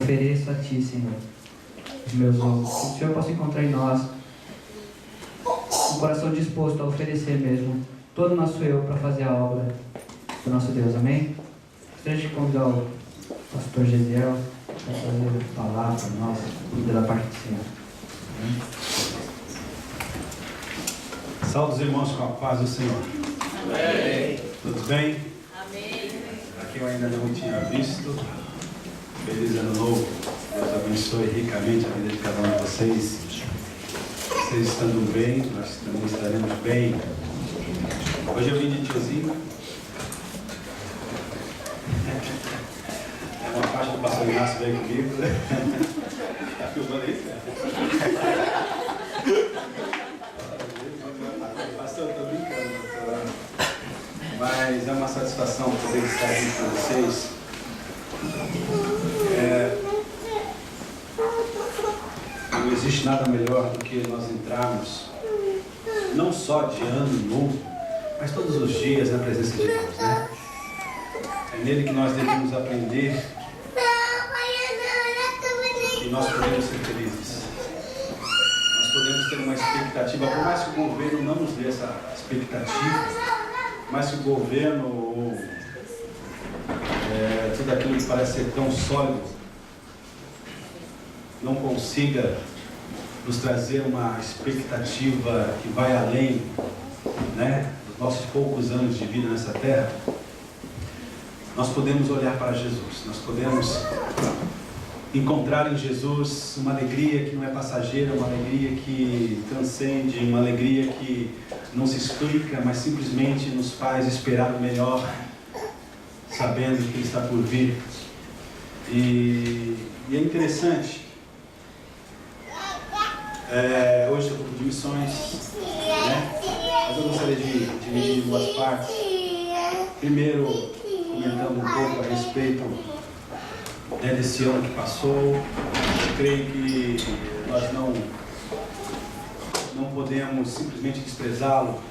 ofereço a Ti, Senhor, os meus ombros. Que o Senhor possa encontrar em nós um coração disposto a oferecer mesmo todo o nosso eu para fazer a obra do nosso Deus. Amém? Gostaria de convidar o pastor Gesiel para fazer a palavra para nós, cuida da parte do Senhor. Amém? Saúde os irmãos com a paz do Senhor. Amém. Tudo bem? Amém. Aqui eu ainda não tinha visto. Feliz ano novo. Deus abençoe ricamente a vida de cada um de vocês. Vocês estando bem, nós também estaremos bem. Hoje eu vim de tiozinho. É uma faixa do pastor Inácio veio comigo. Está filmando aí? Pastor, estou brincando, pastor. Mas é uma satisfação poder estar aqui com vocês. Não existe nada melhor do que nós entrarmos, não só de ano novo, mas todos os dias na presença de Deus, né? É nele que nós devemos aprender e nós podemos ser felizes. Nós podemos ter uma expectativa, por mais que o governo não nos dê essa expectativa, mas que o governo ou tudo aquilo que parece ser tão sólido não consiga nos trazer uma expectativa que vai além, né, dos nossos poucos anos de vida nessa terra, nós podemos olhar para Jesus, nós podemos encontrar em Jesus uma alegria que não é passageira, uma alegria que transcende, uma alegria que não se explica, mas simplesmente nos faz esperar o melhor, sabendo que Ele está por vir. E é interessante, hoje é o grupo de missões, né? Mas eu gostaria de dividir em duas partes. Primeiro, comentando um pouco a respeito desse ano que passou. Eu creio que nós não podemos simplesmente desprezá-lo,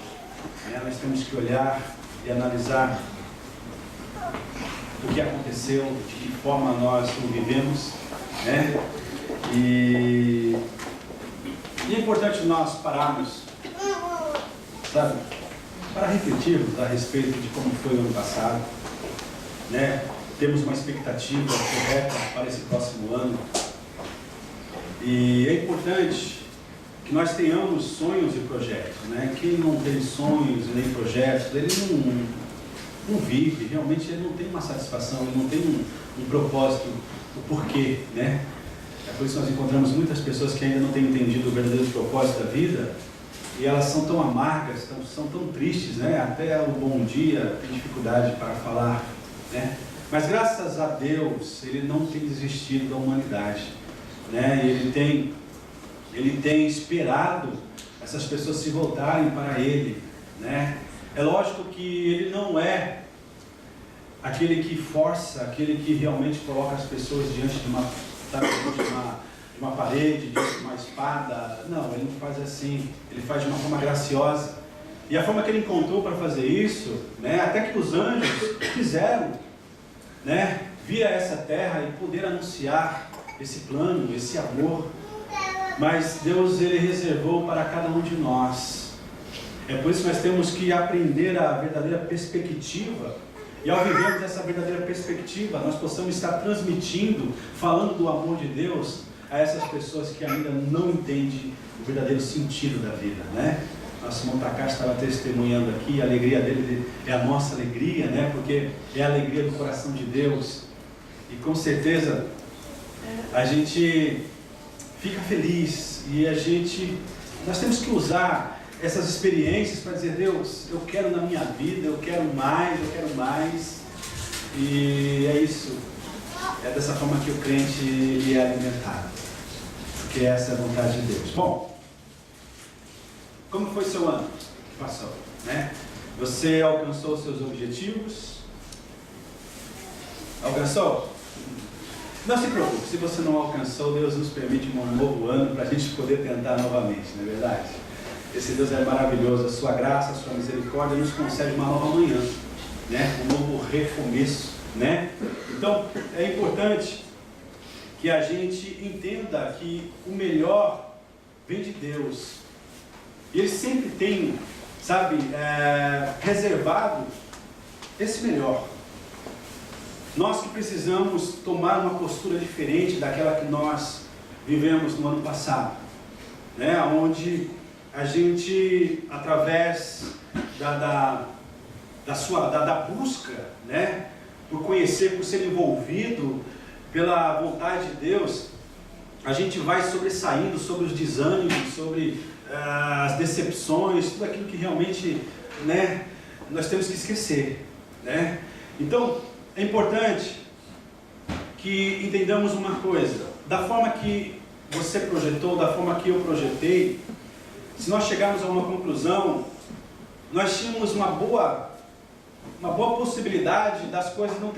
né? Nós temos que olhar e analisar o que aconteceu, de que forma nós o vivemos, né? E é importante nós pararmos, sabe, para refletirmos a respeito de como foi o ano passado, né? Temos uma expectativa correta para esse próximo ano. E é importante que nós tenhamos sonhos e projetos, né? Quem não tem sonhos e nem projetos, ele não vive, realmente ele não tem uma satisfação, ele não tem um propósito, o porquê, né? É por isso que nós encontramos muitas pessoas que ainda não têm entendido o verdadeiro propósito da vida, e elas são tão amargas, são tão tristes, né? Até o bom dia tem dificuldade para falar, né? Mas graças a Deus, Ele não tem desistido da humanidade, né? E Ele tem esperado essas pessoas se voltarem para Ele, né? É lógico que Ele não é aquele que força, aquele que realmente coloca as pessoas diante de uma parede, diante de uma espada. Não, Ele não faz assim. Ele faz de uma forma graciosa. E a forma que Ele encontrou para fazer isso, né, até que os anjos fizeram, né, vir a essa terra e poder anunciar esse plano, esse amor. Mas Deus, Ele reservou para cada um de nós. É por isso que nós temos que aprender a verdadeira perspectiva. E ao vivermos essa verdadeira perspectiva, nós possamos estar transmitindo, falando do amor de Deus a essas pessoas que ainda não entendem o verdadeiro sentido da vida, né? Nosso irmão Takashi estava testemunhando aqui, a alegria dele é a nossa alegria, né? Porque é a alegria do coração de Deus. E com certeza a gente fica feliz e nós temos que usar essas experiências para dizer: Deus, eu quero na minha vida, eu quero mais. E é isso, é dessa forma que o crente ele é alimentado, porque essa é a vontade de Deus. Bom, como foi seu ano que passou, né? Você alcançou os seus objetivos? Alcançou? Não se preocupe, se você não alcançou, Deus nos permite um novo ano para a gente poder tentar novamente, não é verdade? Esse Deus é maravilhoso, a sua graça, a sua misericórdia nos concede uma nova manhã, né? Um novo recomeço, né? Então, é importante que a gente entenda que o melhor vem de Deus. E Ele sempre tem, sabe, reservado esse melhor. Nós que precisamos tomar uma postura diferente daquela que nós vivemos no ano passado, né? Onde a gente, através da busca, né? Por conhecer, por ser envolvido pela vontade de Deus, a gente vai sobressaindo sobre os desânimos, sobre as decepções, tudo aquilo que realmente, né, nós temos que esquecer, né? Então, é importante que entendamos uma coisa: da forma que você projetou, da forma que eu projetei, se nós chegarmos a uma conclusão, nós tínhamos uma boa possibilidade das coisas não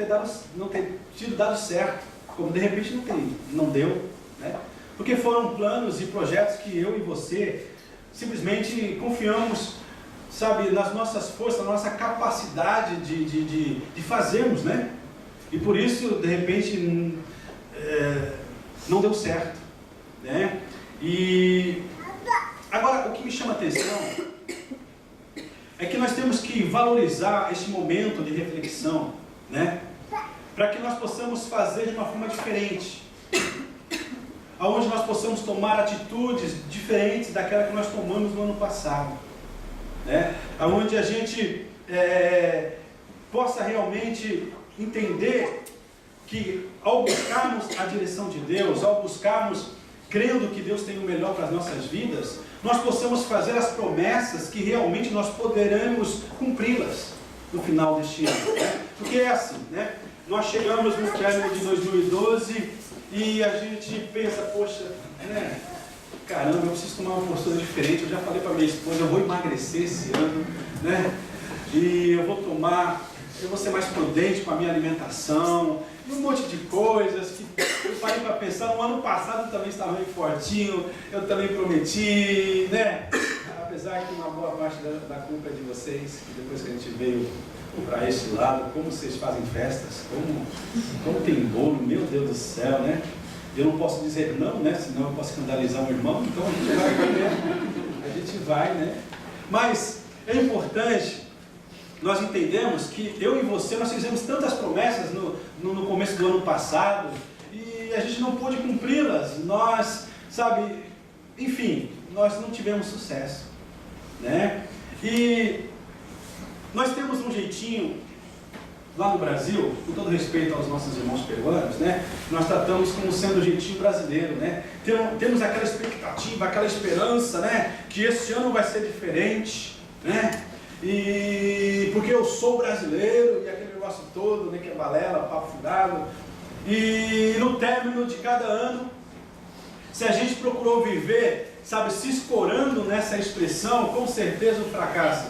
ter tido dado certo, como de repente não deu, né? Porque foram planos e projetos que eu e você simplesmente confiamos, sabe, nas nossas forças, na nossa capacidade de fazermos, né? E por isso, de repente, não deu certo, né? E agora, o que me chama a atenção é que nós temos que valorizar este momento de reflexão, né? Para que nós possamos fazer de uma forma diferente, aonde nós possamos tomar atitudes diferentes daquela que nós tomamos no ano passado, né? Aonde a gente possa realmente entender que, ao buscarmos a direção de Deus, ao buscarmos crendo que Deus tem o melhor para as nossas vidas, nós possamos fazer as promessas que realmente nós poderemos cumpri-las no final deste ano, né? Porque é assim, né? Nós chegamos no término de 2012 e a gente pensa, poxa, né? Caramba, eu preciso tomar uma postura diferente. Eu já falei para minha esposa, eu vou emagrecer esse ano, né? E eu vou ser mais prudente com a minha alimentação, e um monte de coisas que eu parei para pensar. No ano passado eu também estava meio fortinho, eu também prometi, né? Apesar que uma boa parte da culpa é de vocês, que depois que a gente veio para esse lado, como vocês fazem festas, como tem bolo, meu Deus do céu, né? Eu não posso dizer não, né? Senão eu posso escandalizar o irmão, então a gente vai, né? A gente vai, né? Mas é importante nós entendemos que eu e você, nós fizemos tantas promessas no começo do ano passado e a gente não pôde cumpri-las. Nós, sabe, enfim, nós não tivemos sucesso, né? E nós temos um jeitinho lá no Brasil, com todo respeito aos nossos irmãos peruanos, né? Nós tratamos como sendo o jeitinho brasileiro, né? Temos aquela expectativa, aquela esperança, né? Que esse ano vai ser diferente, né? E porque eu sou brasileiro, e aquele negócio todo, né? Que é balela, papo furado. E no término de cada ano, se a gente procurou viver, sabe, se escorando nessa expressão, com certeza o fracasso,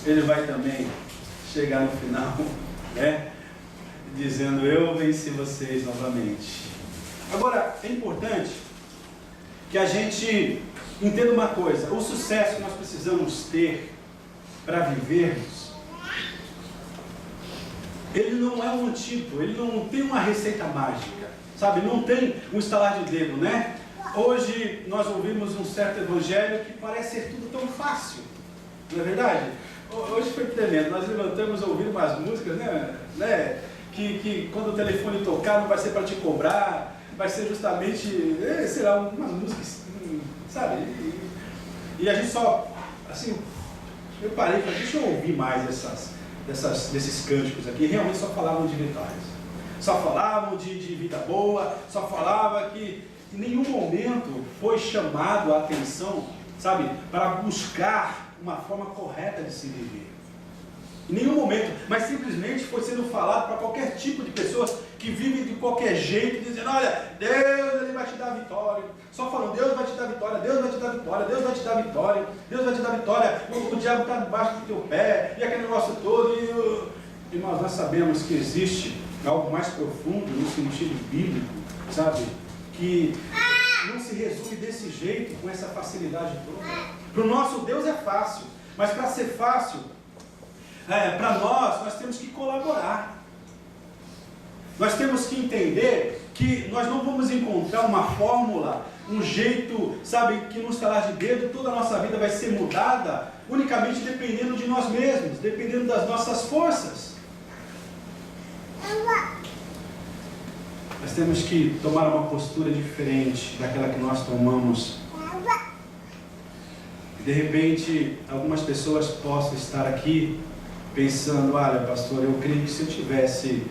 ele vai também chegar no final, né, dizendo: eu venci vocês novamente. Agora, é importante que a gente entenda uma coisa: o sucesso que nós precisamos ter para vivermos, ele não é um antídoto, ele não tem uma receita mágica, sabe, não tem um estalar de dedo, né? Hoje nós ouvimos um certo evangelho que parece ser tudo tão fácil, não é verdade? Hoje foi tremendo, nós levantamos ouvindo umas músicas, né? Que quando o telefone tocar não vai ser para te cobrar, vai ser justamente, sei lá, umas músicas, sabe? E a gente só, assim, eu parei e falei, deixa eu ouvir mais desses cânticos aqui, realmente só falavam de vitórias, só falavam de vida boa, só falava que em nenhum momento foi chamado a atenção, sabe, para buscar uma forma correta de se viver. Em nenhum momento, mas simplesmente foi sendo falado para qualquer tipo de pessoas que vivem de qualquer jeito, dizendo: olha, Deus, Ele vai te dar vitória. Só falando: Deus vai te dar vitória, Deus vai te dar vitória, Deus vai te dar vitória, Deus vai te dar vitória, o diabo está debaixo do teu pé, e aquele negócio todo. E nós sabemos que existe algo mais profundo no sentido bíblico, sabe? Que não se resume desse jeito, com essa facilidade toda. Para o nosso Deus é fácil, mas para ser fácil, para nós temos que colaborar. Nós temos que entender nós não vamos encontrar uma fórmula, um jeito, sabe, que no estalar de dedo toda a nossa vida vai ser mudada, unicamente dependendo de nós mesmos, dependendo das nossas forças. Nós temos que tomar uma postura diferente daquela que nós tomamos. De repente, algumas pessoas possam estar aqui pensando, olha, pastor, eu creio que se eu tivesse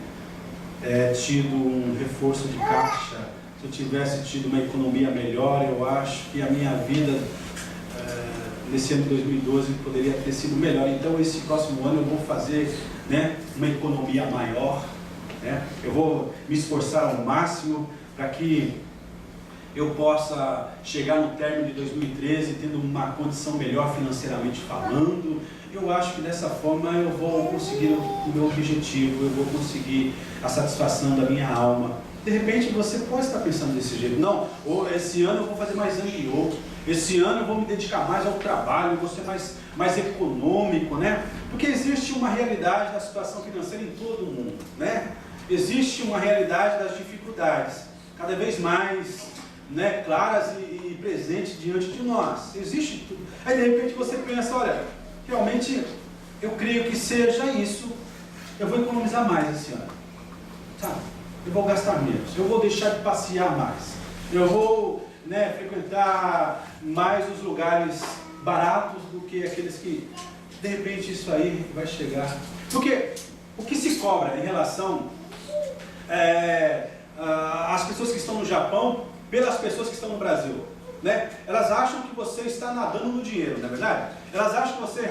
tido um reforço de caixa, se eu tivesse tido uma economia melhor, eu acho que a minha vida nesse ano de 2012 poderia ter sido melhor. Então esse próximo ano eu vou fazer, né, uma economia maior, né? Eu vou me esforçar ao máximo para que eu possa chegar no término de 2013 tendo uma condição melhor financeiramente falando. Eu acho que dessa forma eu vou conseguir o meu objetivo, eu vou conseguir a satisfação da minha alma. De repente você pode estar pensando desse jeito. Não, esse ano eu vou fazer mais MBO, esse ano eu vou me dedicar mais ao trabalho, eu vou ser mais econômico, né? Porque existe uma realidade da situação financeira em todo o mundo, né? Existe uma realidade das dificuldades, cada vez mais, né, claras e presentes diante de nós. Existe tudo. Aí de repente você pensa, olha, realmente eu creio que seja isso, eu vou economizar mais esse ano, sabe? Eu vou gastar menos, eu vou deixar de passear mais, eu vou, né, frequentar mais os lugares baratos do que aqueles que, de repente, isso aí vai chegar. Porque o que se cobra em relação às pessoas que estão no Japão, pelas pessoas que estão no Brasil, né? Elas acham que você está nadando no dinheiro, não é verdade? Elas acham que você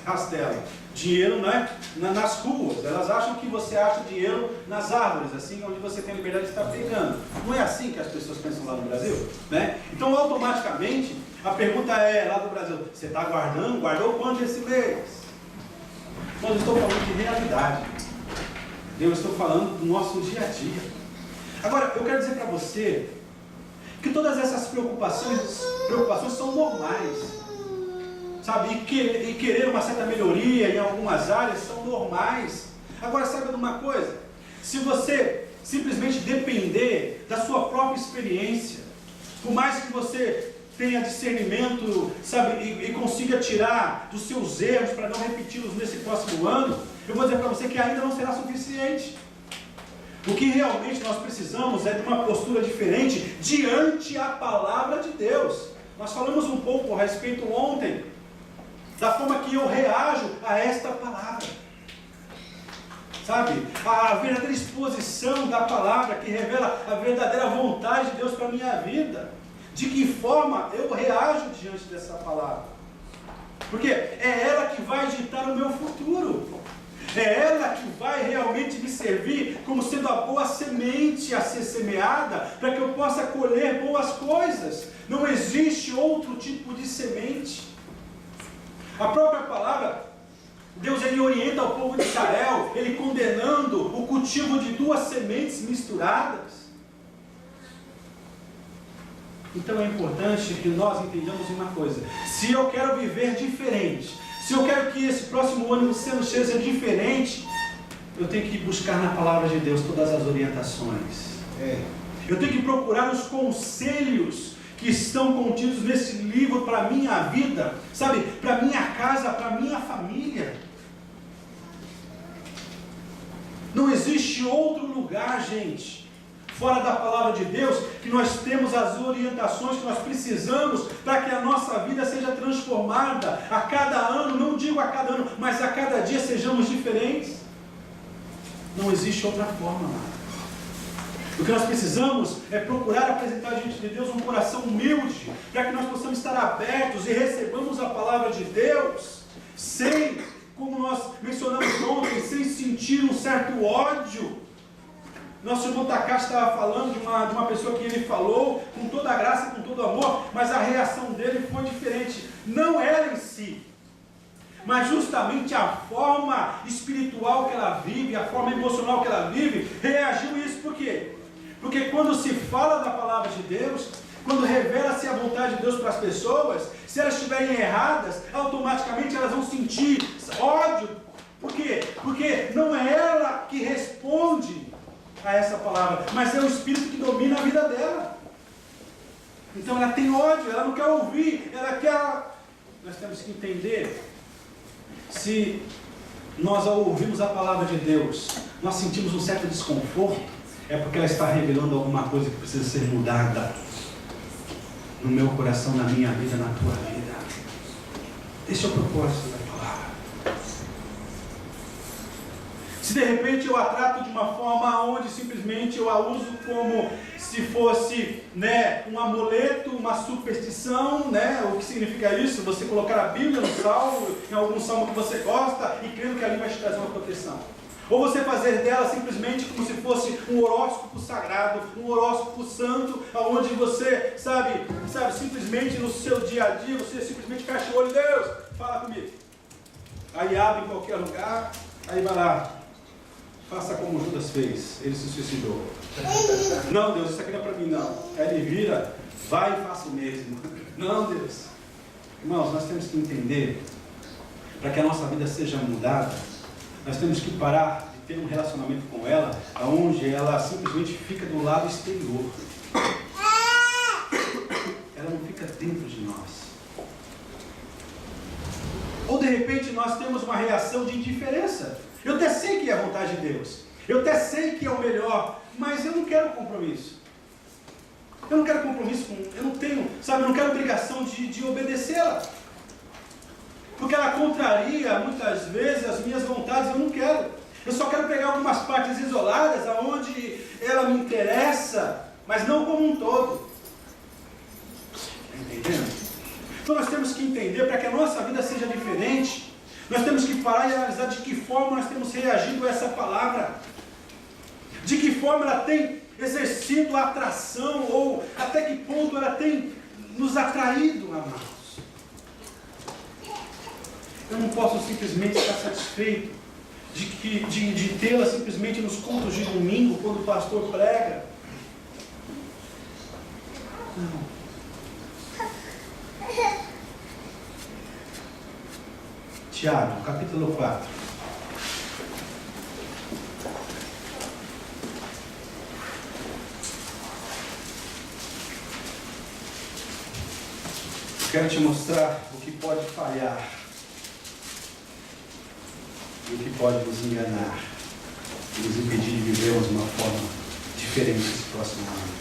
rastela dinheiro, né, nas ruas. Elas acham que você acha dinheiro nas árvores, assim, onde você tem a liberdade de estar pegando. Não é assim que as pessoas pensam lá no Brasil, né? Então, automaticamente, a pergunta lá do Brasil, você está guardando? Guardou quanto esse mês? Mas eu estou falando de realidade. Eu estou falando do nosso dia a dia. Agora, eu quero dizer para você que todas essas preocupações são normais, sabe? E querer uma certa melhoria em algumas áreas são normais. Agora, sabe de uma coisa? Se você simplesmente depender da sua própria experiência, por mais que você tenha discernimento, sabe, e consiga tirar dos seus erros para não repeti-los nesse próximo ano, eu vou dizer para você que ainda não será suficiente. O que realmente nós precisamos é de uma postura diferente diante a palavra de Deus. Nós falamos um pouco a respeito ontem da forma que eu reajo a esta palavra, sabe? A verdadeira exposição da palavra que revela a verdadeira vontade de Deus para a minha vida. De que forma eu reajo diante dessa palavra? Porque é ela que vai ditar o meu futuro. É ela que vai realmente me servir como sendo a boa semente a ser semeada, para que eu possa colher boas coisas. Não existe outro tipo de semente. A própria palavra, Deus ele orienta o povo de Israel, ele condenando o cultivo de duas sementes misturadas. Então é importante que nós entendamos uma coisa: se eu quero viver diferente, se eu quero que esse próximo ano seja diferente, eu tenho que buscar na palavra de Deus todas as orientações. Eu tenho que procurar os conselhos que estão contidos nesse livro para a minha vida, sabe? Para a minha casa, para a minha família. Não existe outro lugar, gente, fora da palavra de Deus, que nós temos as orientações que nós precisamos para que a nossa vida seja transformada a cada ano, não digo a cada ano, mas a cada dia sejamos diferentes. Não existe outra forma, amado. O que nós precisamos é procurar apresentar diante de Deus um coração humilde, para que nós possamos estar abertos e recebamos a palavra de Deus, sem, como nós mencionamos ontem, sem sentir um certo ódio. Nosso irmão Takashi estava falando de uma pessoa que ele falou com toda a graça, com todo amor, mas a reação dele foi diferente. Não ela em si, mas justamente a forma espiritual que ela vive, a forma emocional que ela vive, reagiu a isso. Por quê? Porque quando se fala da palavra de Deus, quando revela-se a vontade de Deus para as pessoas, se elas estiverem erradas, automaticamente elas vão sentir ódio. Por quê? Porque não é ela que responde, a essa palavra, mas é o Espírito que domina a vida dela. Então ela tem ódio, ela não quer ouvir, ela quer... Nós temos que entender, se nós ao ouvirmos a palavra de Deus, nós sentimos um certo desconforto, é porque ela está revelando alguma coisa que precisa ser mudada no meu coração, na minha vida, na tua vida. Esse é o propósito da palavra. Se de repente eu a trato de uma forma onde simplesmente eu a uso como se fosse, né, um amuleto, uma superstição, né? O que significa isso? Você colocar a Bíblia no salmo, em algum salmo que você gosta, e crendo que ali vai te trazer uma proteção. Ou você fazer dela simplesmente como se fosse um horóscopo sagrado, um horóscopo santo, onde você, sabe, simplesmente no seu dia a dia, você simplesmente fecha o olho, Deus, fala comigo. Aí abre em qualquer lugar, aí vai lá, faça como Judas fez, ele se suicidou. Não, Deus, isso aqui não é para mim não. Aí ele vira, vai e faça o mesmo. Não, Deus. Irmãos, nós temos que entender, para que a nossa vida seja mudada, nós temos que parar de ter um relacionamento com ela, onde ela simplesmente fica do lado exterior. Ela não fica dentro de nós. Ou de repente nós temos uma reação de indiferença. Eu até sei que é a vontade de Deus, eu até sei que é o melhor, mas eu não quero compromisso. Eu não quero compromisso com, eu não tenho, sabe, eu não quero obrigação de obedecê-la. Porque ela contraria muitas vezes as minhas vontades, eu não quero. Eu só quero pegar algumas partes isoladas, aonde ela me interessa, mas não como um todo. Entendendo? Então nós temos que entender, para que a nossa vida seja diferente, nós temos que parar e analisar de que forma nós temos reagido a essa palavra. De que forma ela tem exercido a atração, ou até que ponto ela tem nos atraído, amados. Eu não posso simplesmente estar satisfeito de tê-la simplesmente nos cultos de domingo, quando o pastor prega. Não. Tiago, capítulo 4. Quero te mostrar o que pode falhar e o que pode nos enganar e nos impedir de vivermos de uma forma diferente esse próximo ano.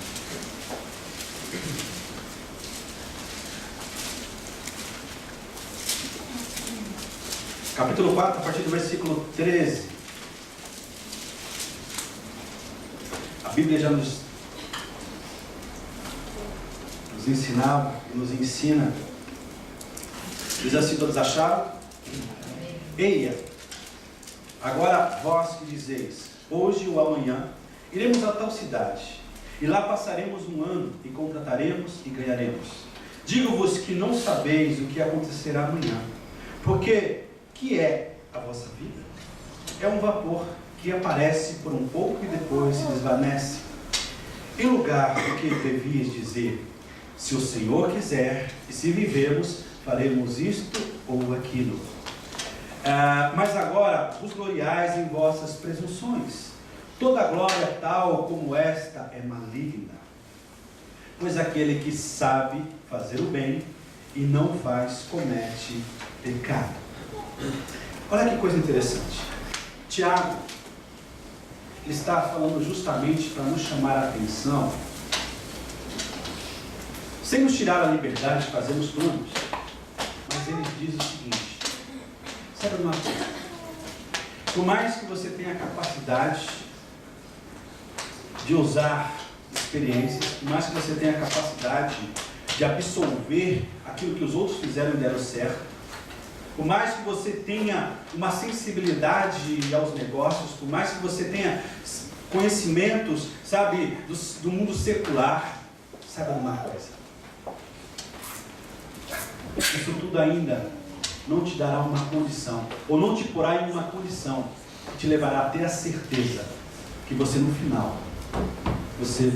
Capítulo 4, a partir do versículo 13. A Bíblia já nos ensinava e nos ensina. Diz assim: todos acharam? Eia, agora vós que dizeis, hoje ou amanhã iremos a tal cidade, e lá passaremos um ano, e contrataremos e ganharemos. Digo-vos que não sabeis o que acontecerá amanhã, porque que é a vossa vida? É um vapor que aparece por um pouco e depois se desvanece. Em lugar do que devias dizer, se o Senhor quiser, e se vivermos, faremos isto ou aquilo. Mas agora vos gloriais em vossas presunções. Toda glória tal como esta é maligna. Pois aquele que sabe fazer o bem e não faz, comete pecado. Olha que coisa interessante. Tiago, ele está falando justamente para nos chamar a atenção, sem nos tirar a liberdade de fazermos planos. Mas ele diz o seguinte: sabe uma coisa? Por mais que você tenha a capacidade de usar experiências, por mais que você tenha a capacidade de absorver aquilo que os outros fizeram e deram certo, por mais que você tenha uma sensibilidade aos negócios, por mais que você tenha conhecimentos, sabe, do mundo secular, saiba de uma coisa: isso tudo ainda não te dará uma condição, ou não te porá em uma condição que te levará a ter a certeza que você no final, você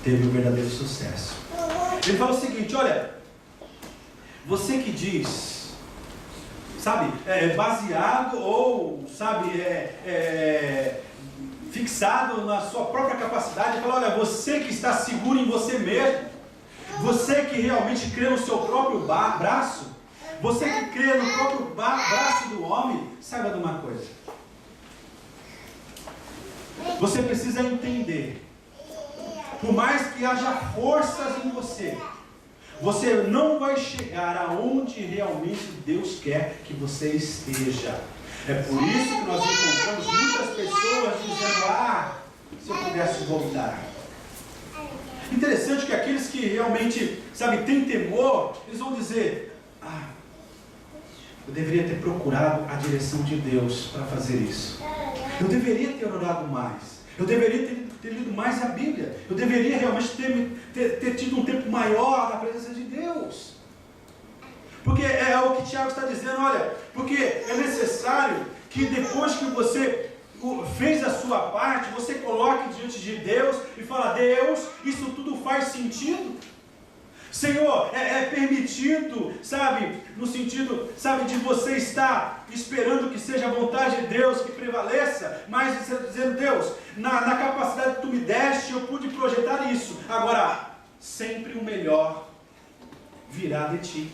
teve um verdadeiro sucesso. Ele fala o seguinte: olha, você que diz, sabe, baseado ou, sabe, fixado na sua própria capacidade, e falar, olha, você que está seguro em você mesmo, você que realmente crê no seu próprio braço, você que crê no próprio braço do homem, saiba de uma coisa. Você precisa entender, por mais que haja forças em você, você não vai chegar aonde realmente Deus quer que você esteja. É por isso que nós encontramos muitas pessoas dizendo, se eu pudesse voltar. Interessante que aqueles que realmente, têm temor, eles vão dizer, eu deveria ter procurado a direção de Deus para fazer isso. Eu deveria ter orado mais. Eu deveria ter lido mais a Bíblia. Eu deveria realmente ter tido um tempo maior na presença de Deus. Porque é o que Tiago está dizendo, olha, porque é necessário que depois que você fez a sua parte, você coloque diante de Deus e fala, Deus, isso tudo faz sentido? Senhor, é permitido, no sentido, de você estar esperando que seja a vontade de Deus que prevaleça, mas dizendo, Deus, na capacidade que tu me deste, eu pude projetar isso. Agora, sempre o melhor virá de ti.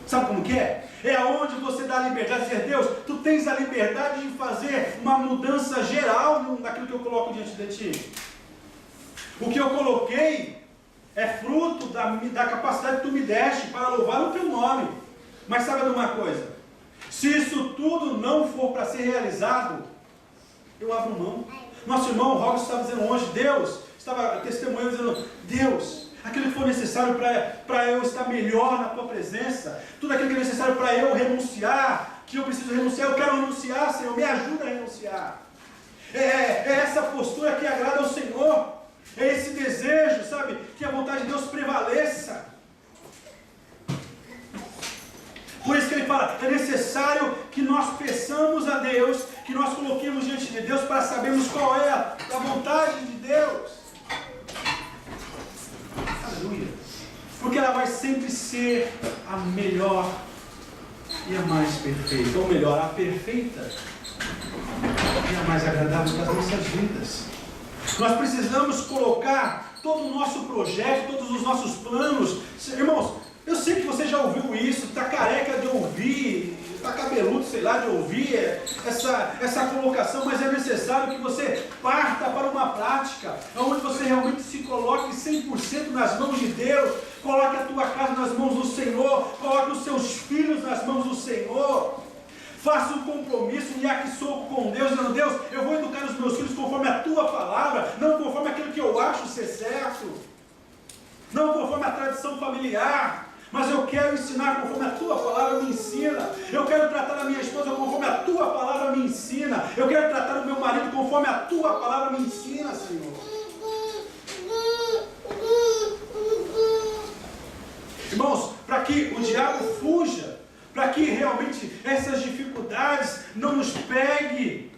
Sabe como que é? É onde você dá a liberdade de dizer, Deus, tu tens a liberdade de fazer uma mudança geral naquilo que eu coloco diante de ti. O que eu coloquei é fruto da capacidade que tu me deste para louvar o teu nome. Mas sabe de uma coisa? Se isso tudo não for para ser realizado, eu abro mão. Nosso irmão Robson estava dizendo hoje, Deus, estava testemunhando dizendo, Deus, aquilo que for necessário para eu estar melhor na tua presença, tudo aquilo que é necessário para eu renunciar, que eu preciso renunciar, eu quero renunciar, Senhor, me ajuda a renunciar. É essa postura que agrada ao Senhor. É esse desejo, que a vontade de Deus prevaleça. Por isso que ele fala, é necessário que nós peçamos a Deus, que nós coloquemos diante de Deus para sabermos qual é a vontade de Deus. Aleluia. Porque ela vai sempre ser a melhor e a mais perfeita. Ou melhor, a perfeita e a mais agradável das nossas vidas. Nós precisamos colocar todo o nosso projeto, todos os nossos planos. Irmãos, eu sei que você já ouviu isso, está careca de ouvir, está cabeludo, de ouvir essa colocação, mas é necessário que você parta para uma prática, onde você realmente se coloque 100% nas mãos de Deus, coloque a tua casa nas mãos do Senhor, coloque os seus filhos nas mãos do Senhor. Faça um compromisso, um yakisoku com Deus, dizendo, Deus, eu vou educar os meus filhos conforme a tua palavra, não conforme aquilo que eu acho ser certo, não conforme a tradição familiar, mas eu quero ensinar conforme a tua palavra me ensina. Eu quero tratar a minha esposa conforme a tua palavra me ensina. Eu quero tratar o meu marido conforme a tua palavra me ensina, Senhor. Irmãos, para que o diabo fuja, para que realmente essas dificuldades não nos peguem,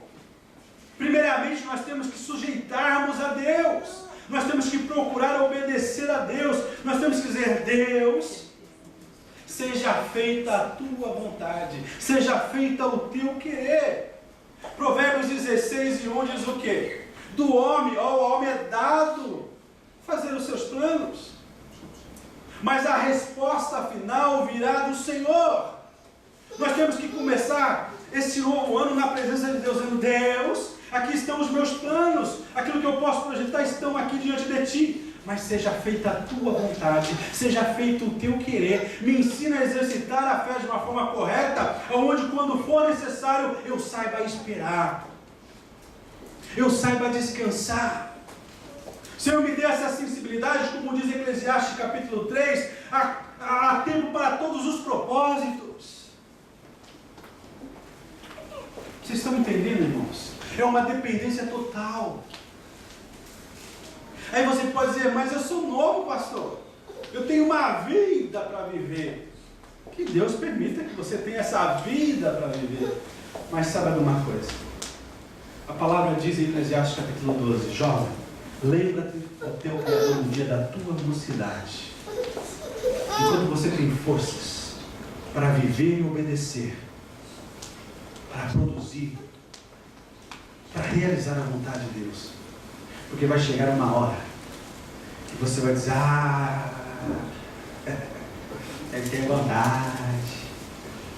primeiramente nós temos que sujeitarmos a Deus, nós temos que procurar obedecer a Deus, nós temos que dizer, Deus, seja feita a tua vontade, seja feita o teu querer. Provérbios 16:1 diz o quê? Do homem, ao homem é dado fazer os seus planos, mas a resposta final virá do Senhor. Nós temos que começar esse novo ano na presença de Deus, dizendo, Deus, aqui estão os meus planos, aquilo que eu posso projetar estão aqui diante de ti, mas seja feita a tua vontade, seja feito o teu querer, me ensina a exercitar a fé de uma forma correta, onde quando for necessário, eu saiba esperar, eu saiba descansar. Senhor, me dê essa sensibilidade, como diz Eclesiastes capítulo 3, há tempo para todos os propósitos. Vocês estão entendendo, irmãos? É uma dependência total. Aí você pode dizer, mas eu sou novo, pastor. Eu tenho uma vida para viver. Que Deus permita que você tenha essa vida para viver. Mas saiba de uma coisa. A palavra diz em Eclesiastes capítulo 12, jovem, lembra-te do teu Criador no dia da tua mocidade. Enquanto você tem forças para viver e obedecer, para produzir, para realizar a vontade de Deus. Porque vai chegar uma hora que você vai dizer, ele tem bondade,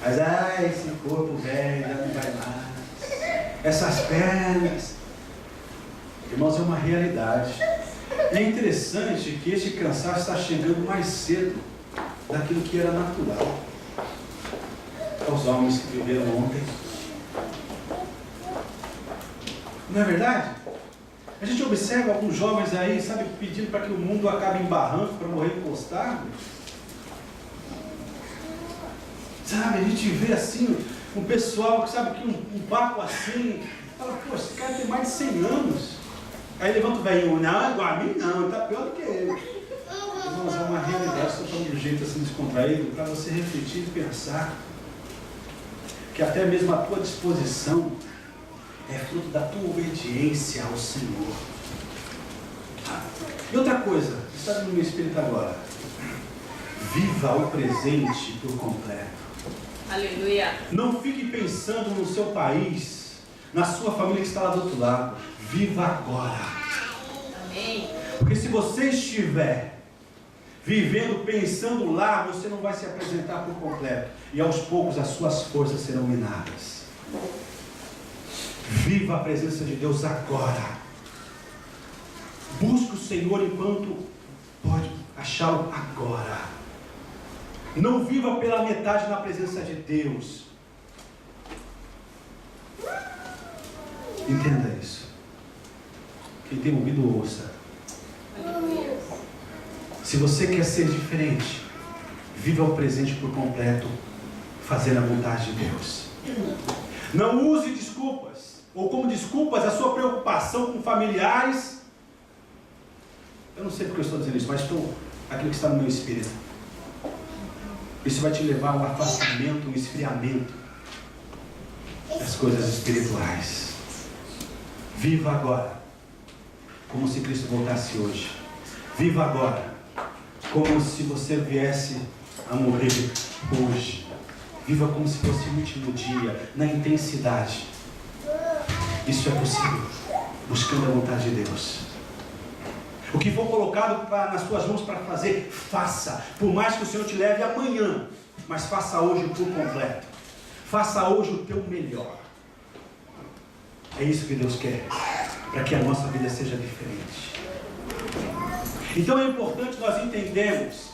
mas esse corpo velho já não vai mais, essas pernas. Irmãos, é uma realidade. E é interessante que este cansaço está chegando mais cedo daquilo que era natural aos homens que viveram ontem. Não é verdade? A gente observa alguns jovens aí, sabe, pedindo para que o mundo acabe em barranco, para morrer encostado. Sabe, a gente vê assim, um pessoal que sabe que um papo assim, fala, pô, esse cara tem mais de 100 anos. Aí levanta o velhinho, não, igual a mim não, está pior do que ele. Irmãos, é uma realidade, só falando de um jeito assim descontraído, para você refletir e pensar que até mesmo a tua disposição é fruto da tua obediência ao Senhor. E outra coisa, está no meu espírito agora, viva o presente por completo. Aleluia. Não fique pensando no seu país, na sua família que está lá do outro lado. Viva agora. Amém. Porque se você estiver vivendo, pensando lá, você não vai se apresentar por completo. E aos poucos as suas forças serão minadas. Viva a presença de Deus agora. Busque o Senhor enquanto pode achá-lo agora. Não viva pela metade na presença de Deus. Entenda isso. Quem tem ouvido, ouça. Aleluia. Se você quer ser diferente, viva o presente por completo, fazendo a vontade de Deus. Não use desculpas, ou como desculpas a sua preocupação com familiares. Eu não sei porque eu estou dizendo isso, mas aquilo que está no meu espírito. Isso vai te levar a um afastamento, um esfriamento das coisas espirituais. Viva agora, como se Cristo voltasse hoje. Viva agora, como se você viesse a morrer hoje. Viva como se fosse o último dia, na intensidade. Isso é possível, buscando a vontade de Deus. O que for colocado nas suas mãos para fazer, faça. Por mais que o Senhor te leve amanhã, mas faça hoje por completo. Faça hoje o teu melhor. É isso que Deus quer, para que a nossa vida seja diferente. Então é importante nós entendermos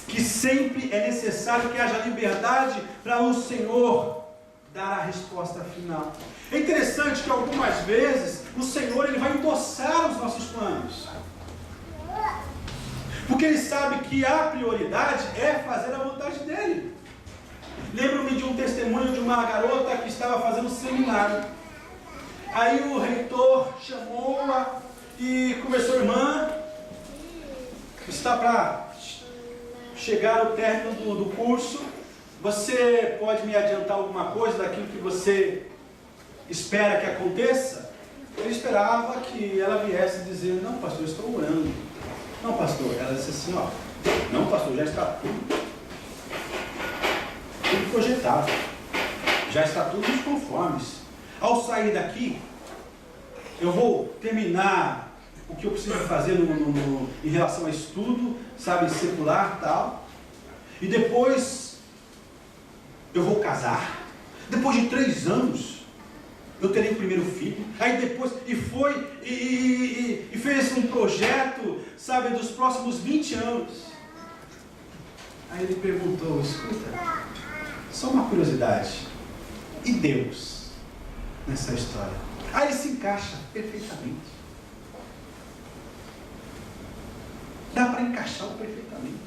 que sempre é necessário que haja liberdade para o Senhor dar a resposta final. É interessante que algumas vezes o Senhor ele vai endossar os nossos planos, porque Ele sabe que a prioridade é fazer a vontade dEle. Lembro-me de um testemunho de uma garota que estava fazendo um seminário. Aí o reitor chamou-a e conversou, irmã, está para chegar o término do curso, você pode me adiantar alguma coisa daquilo que você espera que aconteça? Ele esperava que ela viesse dizer, não pastor, eu estou orando. Não pastor, ela disse assim, ó, não pastor, já está tudo projetado, já está tudo nos conformes. Ao sair daqui, eu vou terminar o que eu preciso fazer em relação a estudo, sabe, secular e tal, e depois eu vou casar. Depois de 3 anos, eu terei o primeiro filho. Aí depois, e fez um projeto, sabe, dos próximos 20 anos. Aí ele perguntou, escuta, só uma curiosidade, e Deus nessa história? Aí ele se encaixa perfeitamente. Dá para encaixá-lo perfeitamente.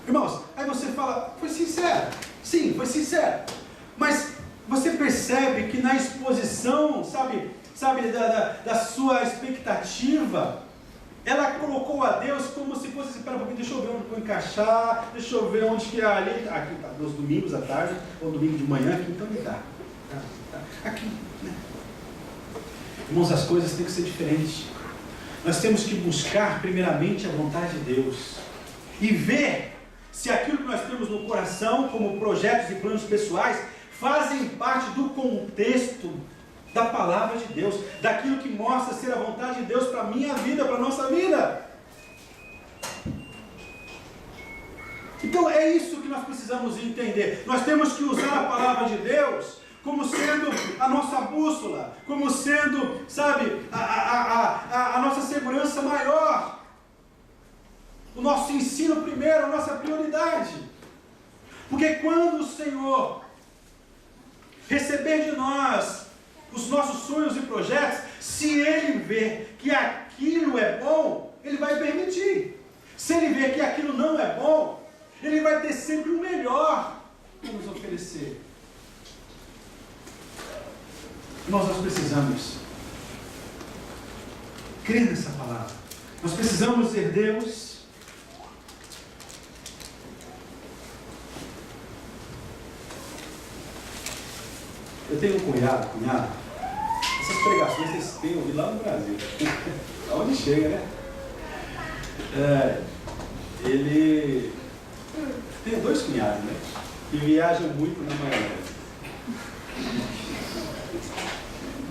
Irmãos, aí você fala, foi sincero. Sim, foi sincero. Mas você percebe que na exposição, sabe da sua expectativa, ela colocou a Deus como se fosse, espera um pouquinho, deixa eu ver onde vou encaixar, deixa eu ver onde que é ali, aqui tá, nos domingos à tarde, ou domingo de manhã, aqui, então me dá. Tá. Aqui, né? Irmãos, as coisas têm que ser diferentes. Nós temos que buscar primeiramente a vontade de Deus e ver se aquilo que nós temos no coração, como projetos e planos pessoais, fazem parte do contexto da palavra de Deus, daquilo que mostra ser a vontade de Deus para a minha vida, para a nossa vida. Então é isso que nós precisamos entender. Nós temos que usar a palavra de Deus como sendo a nossa bússola, como sendo, sabe, a nossa segurança maior, o nosso ensino primeiro, a nossa prioridade. Porque quando o Senhor receber de nós os nossos sonhos e projetos, se Ele ver que aquilo é bom, Ele vai permitir. Se Ele ver que aquilo não é bom, Ele vai ter sempre o melhor para nos oferecer. Nós precisamos crer nessa palavra. Nós precisamos ser Deus. Eu tenho um cunhado. Essas pregações vocês têm ouvido lá no Brasil. Aonde chega, né? Ele tem 2 cunhados, né? E viajam muito na maionese.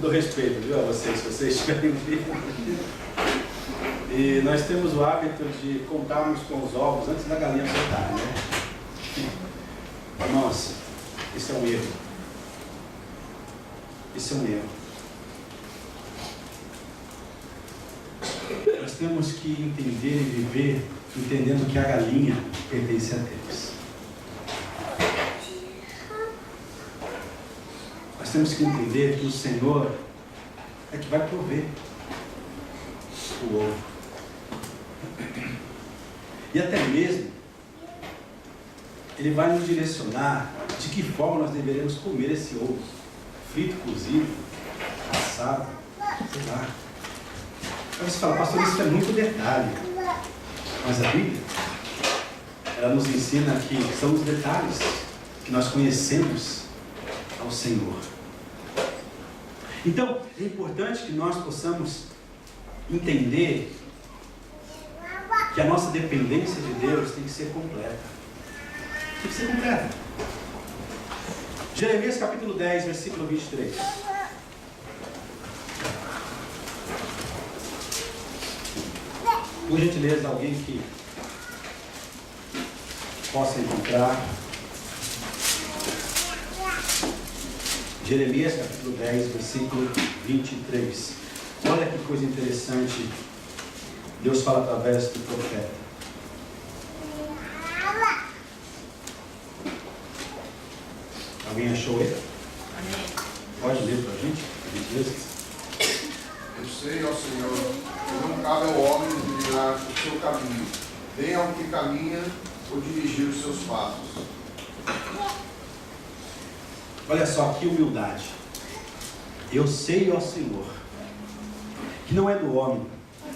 Dou respeito, viu, a vocês, se vocês estiverem vendo. E nós temos o hábito de contarmos com os ovos antes da galinha soltar, né? Nossa, isso é um erro. Isso é um erro. Nós temos que entender e viver entendendo que a galinha pertence a Deus. Nós temos que entender que o Senhor é que vai prover o ovo. E até mesmo Ele vai nos direcionar de que forma nós deveremos comer esse ovo. Frito, cozido, assado, sei lá. Aí você fala, pastor, isso é muito detalhe. Mas a Bíblia, ela nos ensina que são os detalhes que nós conhecemos ao Senhor. Então, é importante que nós possamos entender que a nossa dependência de Deus tem que ser completa. Tem que ser completa. Jeremias capítulo 10, versículo 23. Por gentileza, alguém que possa encontrar. Jeremias capítulo 10, versículo 23. Olha que coisa interessante. Deus fala através do profeta. Alguém achou ele? Amém. Pode ler para a gente, por gentileza? Eu sei, ó Senhor, que não cabe ao homem adivinhar o seu caminho, nem ao que caminha ou dirigir os seus passos. Olha só que humildade. Eu sei, ó Senhor, que não é do homem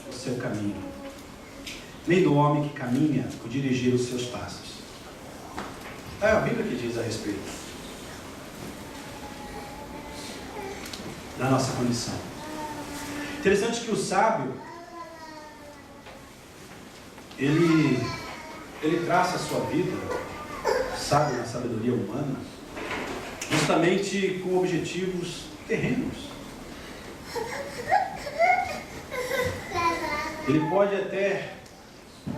o seu caminho, nem do homem que caminha o dirigir os seus passos. É a Bíblia que diz a respeito da nossa condição. Interessante que o sábio, ele traça a sua vida, sábio na sabedoria humana, justamente com objetivos terrenos. Ele pode até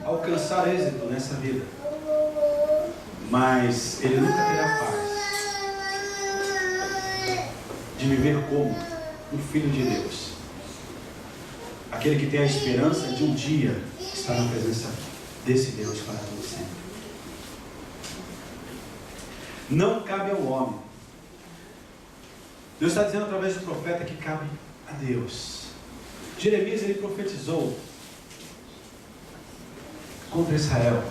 alcançar êxito nessa vida, mas ele nunca terá paz de viver como um filho de Deus, aquele que tem a esperança de um dia estar na presença desse Deus para todo sempre. Não cabe ao homem. Deus está dizendo através do profeta que cabe a Deus. Jeremias, ele profetizou contra Israel,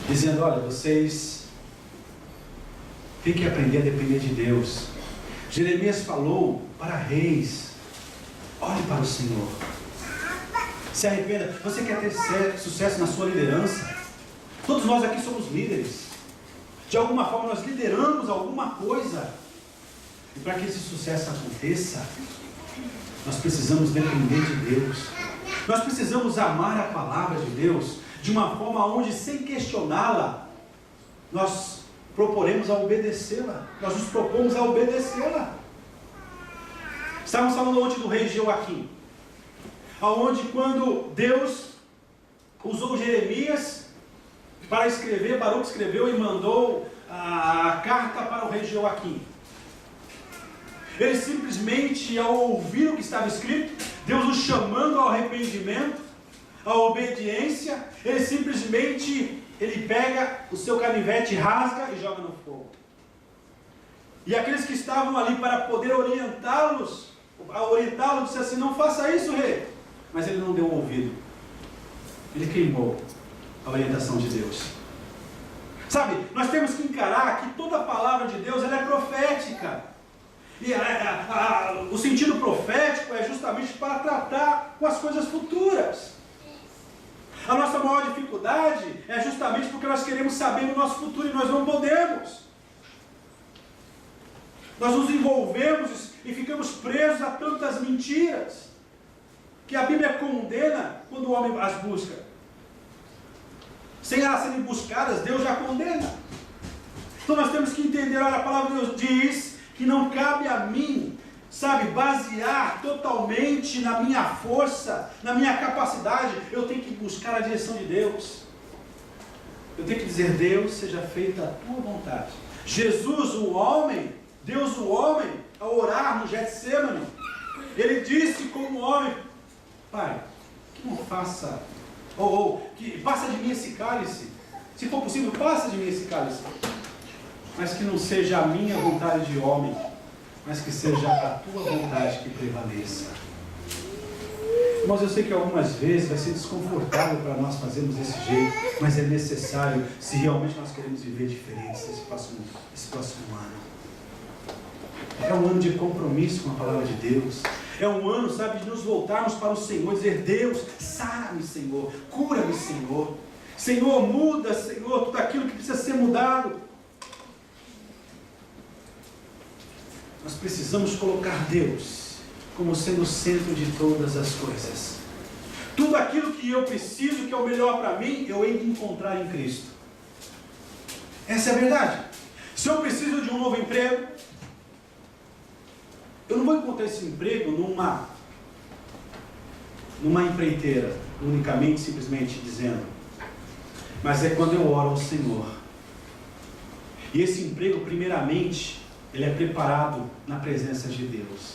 dizendo, olha, vocês têm que aprender a depender de Deus. Jeremias falou para reis, olhe para o Senhor, se arrependa. Você quer ter sucesso na sua liderança? Todos nós aqui somos líderes. De alguma forma nós lideramos alguma coisa. E para que esse sucesso aconteça, nós precisamos depender de Deus. Nós precisamos amar a palavra de Deus de uma forma onde, sem questioná-la, nós proporemos a obedecê-la. Nós nos propomos a obedecê-la. Estávamos falando ontem do rei Joaquim, aonde quando Deus usou Jeremias para escrever, Baruque escreveu e mandou a carta para o rei Joaquim. Ele simplesmente, ao ouvir o que estava escrito, Deus o chamando ao arrependimento, à obediência, ele simplesmente, ele pega o seu canivete, rasga e joga no fogo. E aqueles que estavam ali para poder orientá-lo, disse assim: não faça isso, rei. Mas ele não deu ouvido. Ele queimou a orientação de Deus. Sabe, nós temos que encarar que toda a palavra de Deus ela é profética. E o sentido profético é justamente para tratar com as coisas futuras. A nossa maior dificuldade é justamente porque nós queremos saber o nosso futuro e nós não podemos. Nós nos envolvemos e ficamos presos a tantas mentiras que a Bíblia condena quando o homem as busca. Sem elas serem buscadas, Deus já condena. Então nós temos que entender, olha, a palavra de Deus diz que não cabe a mim, sabe, basear totalmente na minha força, na minha capacidade. Eu tenho que buscar a direção de Deus. Eu tenho que dizer: Deus, seja feita a tua vontade. Jesus, o homem, Deus, o homem, ao orar no Getsemane, ele disse como homem: Pai, que não faça, que passa de mim esse cálice. Se for possível, passa de mim esse cálice. Mas que não seja a minha vontade de homem, mas que seja a tua vontade que prevaleça. Irmãos, eu sei que algumas vezes vai ser desconfortável para nós fazermos desse jeito, mas é necessário se realmente nós queremos viver diferentes esse próximo ano. É um ano de compromisso com a palavra de Deus. É um ano, sabe, de nos voltarmos para o Senhor, dizer: Deus, sara-me, Senhor, cura-me, Senhor. Senhor, muda, Senhor, tudo aquilo que precisa ser mudado. Nós precisamos colocar Deus como sendo o centro de todas as coisas. Tudo aquilo que eu preciso, que é o melhor para mim, eu hei de encontrar em Cristo. Essa é a verdade. Se eu preciso de um novo emprego, eu não vou encontrar esse emprego numa empreiteira, unicamente, simplesmente dizendo, mas é quando eu oro ao Senhor. E esse emprego, primeiramente, ele é preparado na presença de Deus.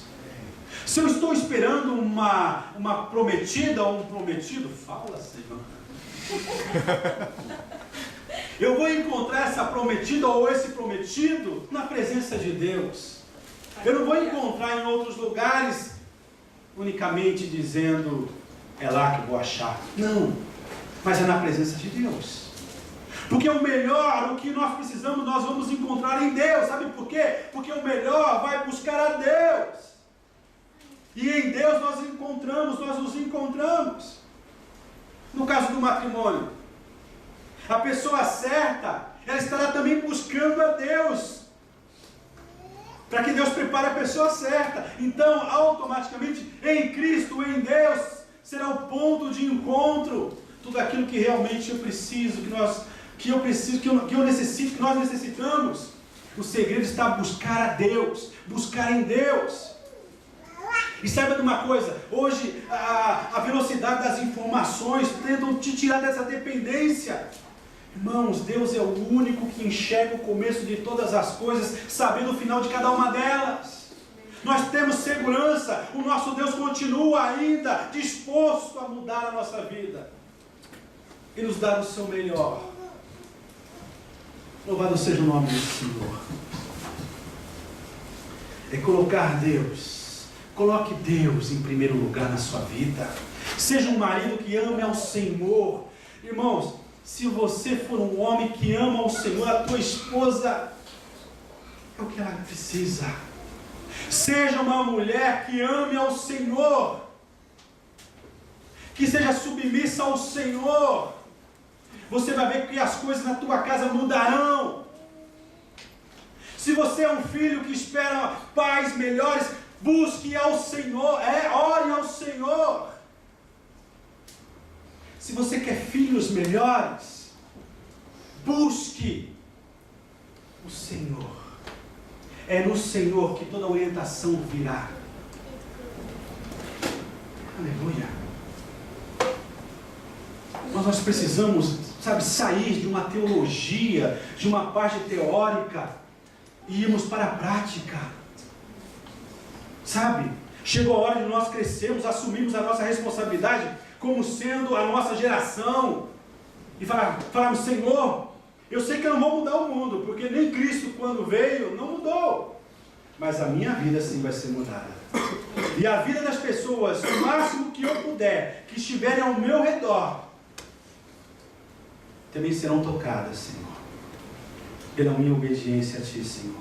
Se eu estou esperando uma prometida ou um prometido, fala, Senhor. Eu vou encontrar essa prometida ou esse prometido na presença de Deus. Eu não vou encontrar em outros lugares unicamente dizendo: é lá que vou achar. Não, mas é na presença de Deus. Porque o melhor, o que nós precisamos, nós vamos encontrar em Deus. Sabe por quê? Porque o melhor vai buscar a Deus. E em Deus nós nos encontramos. No caso do matrimônio, a pessoa certa, ela estará também buscando a Deus, para que Deus prepare a pessoa certa. Então, automaticamente, em Cristo, em Deus, será o ponto de encontro. Tudo aquilo que realmente eu preciso, que nós necessitamos. O segredo está buscar a Deus, buscar em Deus. E saiba de uma coisa, hoje a velocidade das informações tentam te tirar dessa dependência. Irmãos, Deus é o único que enxerga o começo de todas as coisas, sabendo o final de cada uma delas. Nós temos segurança, o nosso Deus continua ainda disposto a mudar a nossa vida e nos dar o seu melhor. Louvado seja o nome do Senhor. É colocar Deus. Coloque Deus em primeiro lugar na sua vida. Seja um marido que ame ao Senhor. Irmãos, se você for um homem que ama ao Senhor, a tua esposa é o que ela precisa. Seja uma mulher que ame ao Senhor, que seja submissa ao Senhor. Você vai ver que as coisas na tua casa mudarão. Se você é um filho que espera pais melhores, busque ao Senhor, ore ao Senhor. Se você quer filhos melhores, busque o Senhor. É no Senhor que toda orientação virá. Aleluia. Mas nós precisamos, sabe, sair de uma teologia, de uma parte teórica e irmos para a prática. Sabe? Chegou a hora de nós crescermos, assumirmos a nossa responsabilidade como sendo a nossa geração e falarmos, Senhor, eu sei que eu não vou mudar o mundo, porque nem Cristo quando veio não mudou, mas a minha vida sim vai ser mudada. E a vida das pessoas, o máximo que eu puder, que estiverem ao meu redor, também serão tocadas, Senhor, pela minha obediência a Ti, Senhor,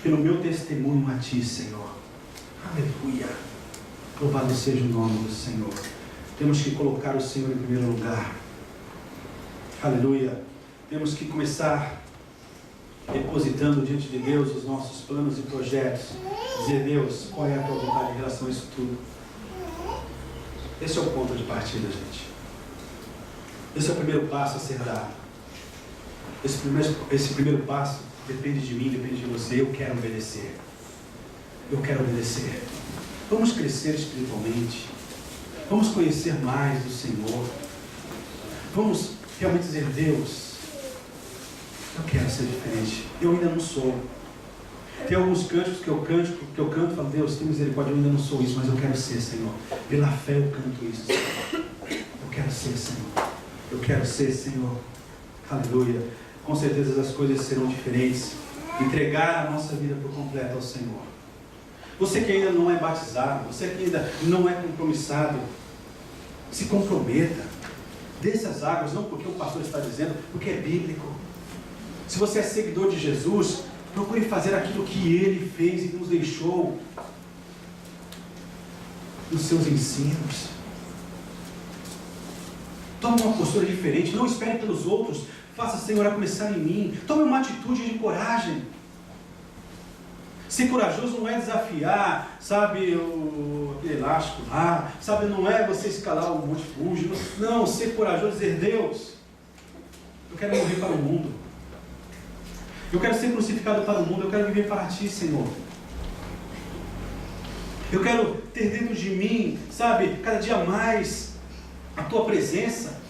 pelo meu testemunho a Ti, Senhor. Aleluia. Louvado seja o nome do Senhor. Temos que colocar o Senhor em primeiro lugar. Aleluia. Temos que começar depositando diante de Deus os nossos planos e projetos. Dizer, Deus, qual é a Tua vontade em relação a isso tudo? Esse é o ponto de partida, gente. Esse é o primeiro passo a ser dado. Esse primeiro passo depende de mim, depende de você. Eu quero obedecer. Eu quero obedecer. Vamos crescer espiritualmente. Vamos conhecer mais do Senhor. Vamos realmente dizer, Deus, eu quero ser diferente. Eu ainda não sou. Tem alguns cânticos que eu canto e falo, Deus, tem misericórdia, eu ainda não sou isso, mas eu quero ser, Senhor. Pela fé eu canto isso, Senhor. Eu quero ser, Senhor. Eu quero ser, Senhor. Aleluia. Com certeza as coisas serão diferentes. Entregar a nossa vida por completo ao Senhor. Você que ainda não é batizado, você que ainda não é compromissado, se comprometa. Desça as águas, não porque o pastor está dizendo, porque é bíblico. Se você é seguidor de Jesus, procure fazer aquilo que Ele fez e nos deixou nos seus ensinos. Tome uma postura diferente, não espere pelos outros, faça, Senhor, a começar em mim. Tome uma atitude de coragem. Ser corajoso não é desafiar, sabe, aquele elástico lá, sabe, não é você escalar o Monte Fuji. Não, ser corajoso é dizer, Deus, eu quero morrer para o mundo. Eu quero ser crucificado para o mundo, eu quero viver para Ti, Senhor. Eu quero ter dentro de mim, sabe, cada dia mais a Tua presença,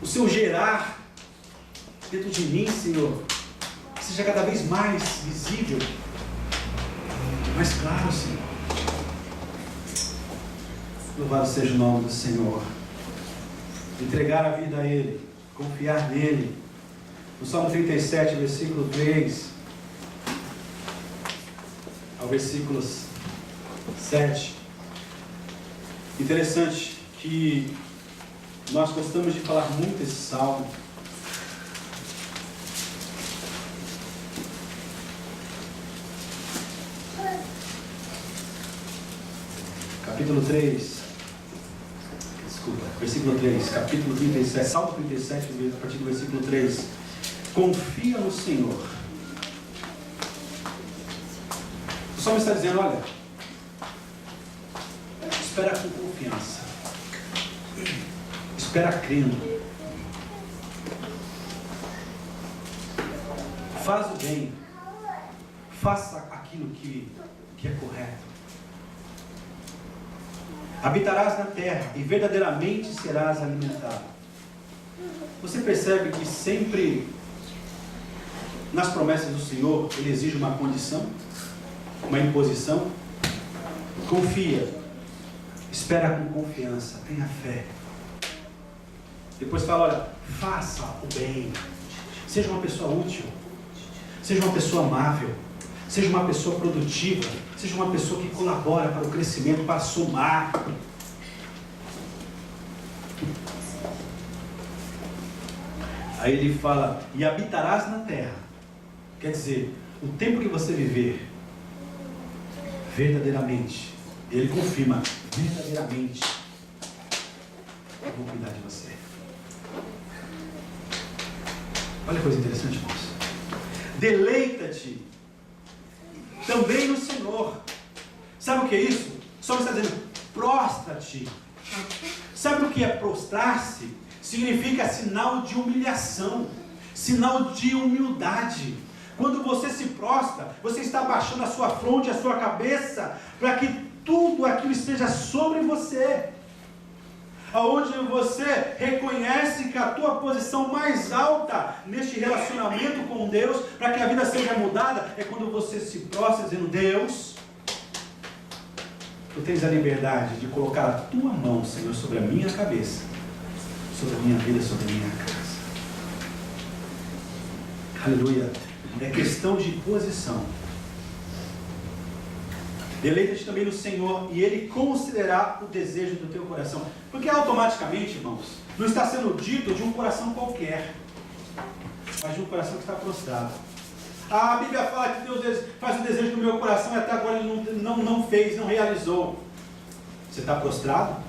o Seu gerar dentro de mim, Senhor, que seja cada vez mais visível, mais claro, Senhor. Louvado seja o nome do Senhor. Entregar a vida a Ele, confiar nele. No Salmo 37, versículo 3 ao versículo 7. Interessante que nós gostamos de falar muito esse salmo. Capítulo 3, desculpa, versículo 3, capítulo 37, Salmo 37, a partir do versículo 3. Confia no Senhor. O salmo está dizendo, olha, espera com confiança, espera crendo, faz o bem, faça aquilo que é correto. Habitarás na terra e verdadeiramente serás alimentado. Você percebe que sempre nas promessas do Senhor Ele exige uma condição, uma imposição? Confia, espera com confiança, tenha fé. Depois fala, olha, faça o bem, seja uma pessoa útil, seja uma pessoa amável, seja uma pessoa produtiva, seja uma pessoa que colabora para o crescimento, para somar. Aí ele fala, e habitarás na terra. Quer dizer, o tempo que você viver, verdadeiramente, ele confirma, verdadeiramente, eu vou cuidar de você. Olha que coisa interessante, irmãos. Deleita-te também no Senhor. Sabe o que é isso? Só está dizendo, prostra-te. Sabe o que é prostrar-se? Significa sinal de humilhação, sinal de humildade. Quando você se prostra, você está abaixando a sua fronte, a sua cabeça, para que tudo aquilo esteja sobre você. Aonde você reconhece que a tua posição mais alta neste relacionamento com Deus, para que a vida seja mudada, é quando você se prostra dizendo: Deus, tu tens a liberdade de colocar a tua mão, Senhor, sobre a minha cabeça, sobre a minha vida, sobre a minha casa. Aleluia. É questão de posição. Deleita-te também no Senhor, e Ele considerará o desejo do teu coração. Porque automaticamente, irmãos, não está sendo dito de um coração qualquer, mas de um coração que está prostrado. A Bíblia fala que Deus faz o desejo do meu coração e até agora Ele não fez, não realizou. Você está prostrado?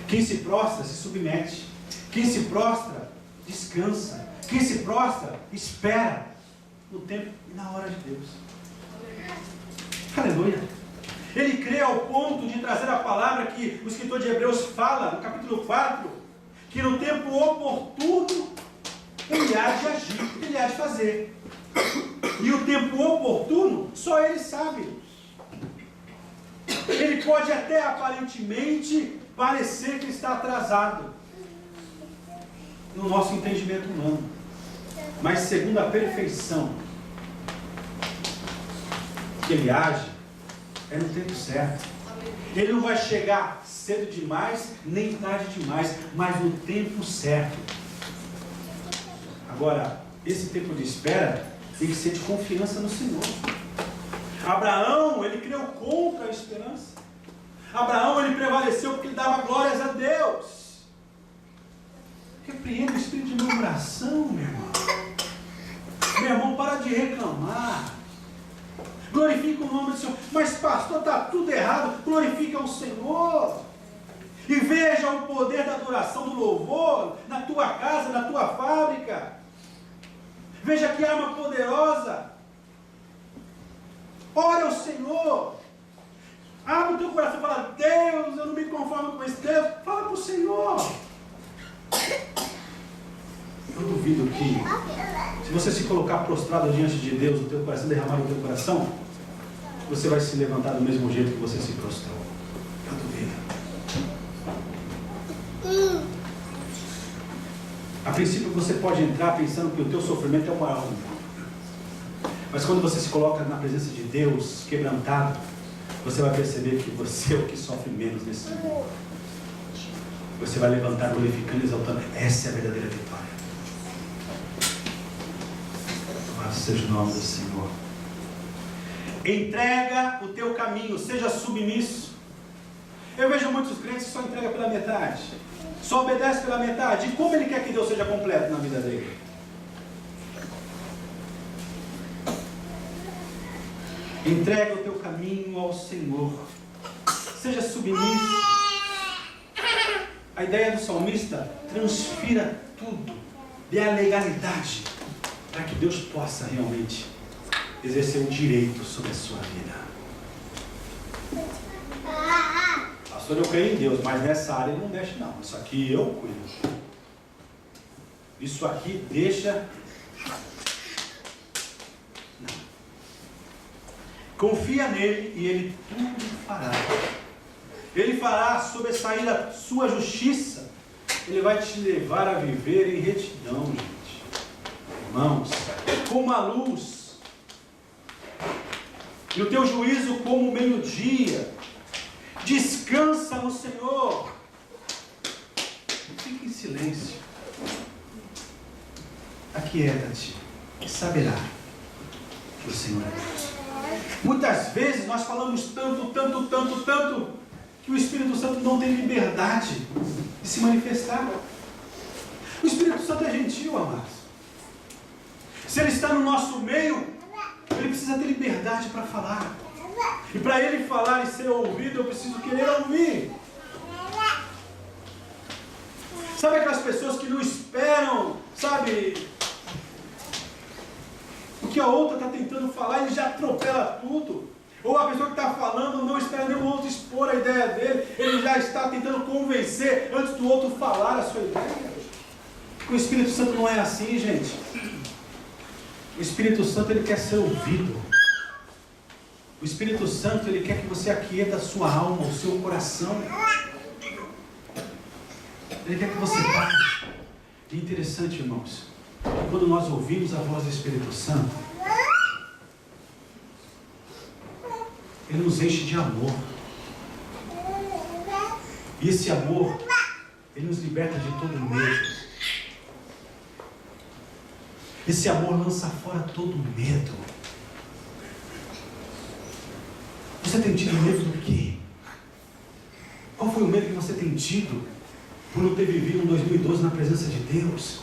Quem se prostra se submete. Quem se prostra descansa. Quem se prostra espera no tempo e na hora de Deus. Aleluia. Ele crê ao ponto de trazer a palavra que o escritor de Hebreus fala no capítulo 4, que no tempo oportuno Ele há de agir, Ele há de fazer. E o tempo oportuno só Ele sabe. Ele pode até aparentemente parecer que está atrasado no nosso entendimento humano, mas segundo a perfeição que Ele age, é no tempo certo. Ele não vai chegar cedo demais, nem tarde demais, mas no tempo certo. Agora, esse tempo de espera tem que ser de confiança no Senhor. Abraão, ele criou contra a esperança. Abraão, ele prevaleceu porque ele dava glórias a Deus. Repreenda o espírito de murmuração, meu irmão. Meu irmão, para de reclamar. Glorifica o nome do Senhor. Mas pastor, está tudo errado. Glorifica o Senhor. E veja o poder da adoração, do louvor na tua casa, na tua fábrica. Veja que arma poderosa. Ora ao Senhor. Abre o teu coração e fala: Deus, eu não me conformo com esse Deus. Fala para o Senhor. Eu duvido que, se você se colocar prostrado diante de Deus, o teu coração derramar no teu coração, você vai se levantar do mesmo jeito que você se prostrou. Eu duvido. A princípio você pode entrar pensando que o teu sofrimento é o maior do mundo. Mas quando você se coloca na presença de Deus, quebrantado, você vai perceber que você é o que sofre menos nesse mundo. Você vai levantar glorificando e exaltando. Essa é a verdadeira vitória. Louvado seja o nome do Senhor. Entrega o teu caminho, seja submisso. Eu vejo muitos crentes que só entregam pela metade, só obedece pela metade. E como ele quer que Deus seja completo na vida dele? Entrega o teu caminho ao Senhor, seja submisso. A ideia do salmista: transfira tudo, dê a legalidade, para que Deus possa realmente exercer o direito sobre a sua vida. Pastor, eu creio em Deus, mas nessa área ele não mexe não. Isso aqui eu cuido. Isso aqui deixa... Não. Confia nele e ele tudo fará. Ele fará sobressair a sua justiça. Ele vai te levar a viver em retidão, gente. Irmãos, como a luz, e o teu juízo como o meio-dia. Descansa no Senhor. Fique em silêncio. Aquieta-te e saberá que o Senhor é Deus. Muitas vezes nós falamos tanto, que o Espírito Santo não tem liberdade de se manifestar. O Espírito Santo é gentil, amados. Se Ele está no nosso meio, Ele precisa ter liberdade para falar. E para Ele falar e ser ouvido, eu preciso querer ouvir. Sabe aquelas pessoas que não esperam, sabe, o que a outra está tentando falar, ele já atropela tudo. Ou a pessoa que está falando não espera nem o outro expor a ideia dele, ele já está tentando convencer antes do outro falar a sua ideia. O Espírito Santo não é assim, gente. O Espírito Santo, ele quer ser ouvido. O O Espírito Santo, ele quer que você aquieta a sua alma, o seu coração. Ele quer que você pare. E interessante, irmãos, que quando nós ouvimos a voz do Espírito Santo, ele nos enche de amor. E esse amor, ele nos liberta de todo medo. Esse amor lança fora todo medo. Você tem tido medo do quê? Qual foi o medo que você tem tido por não ter vivido um 2012 na presença de Deus?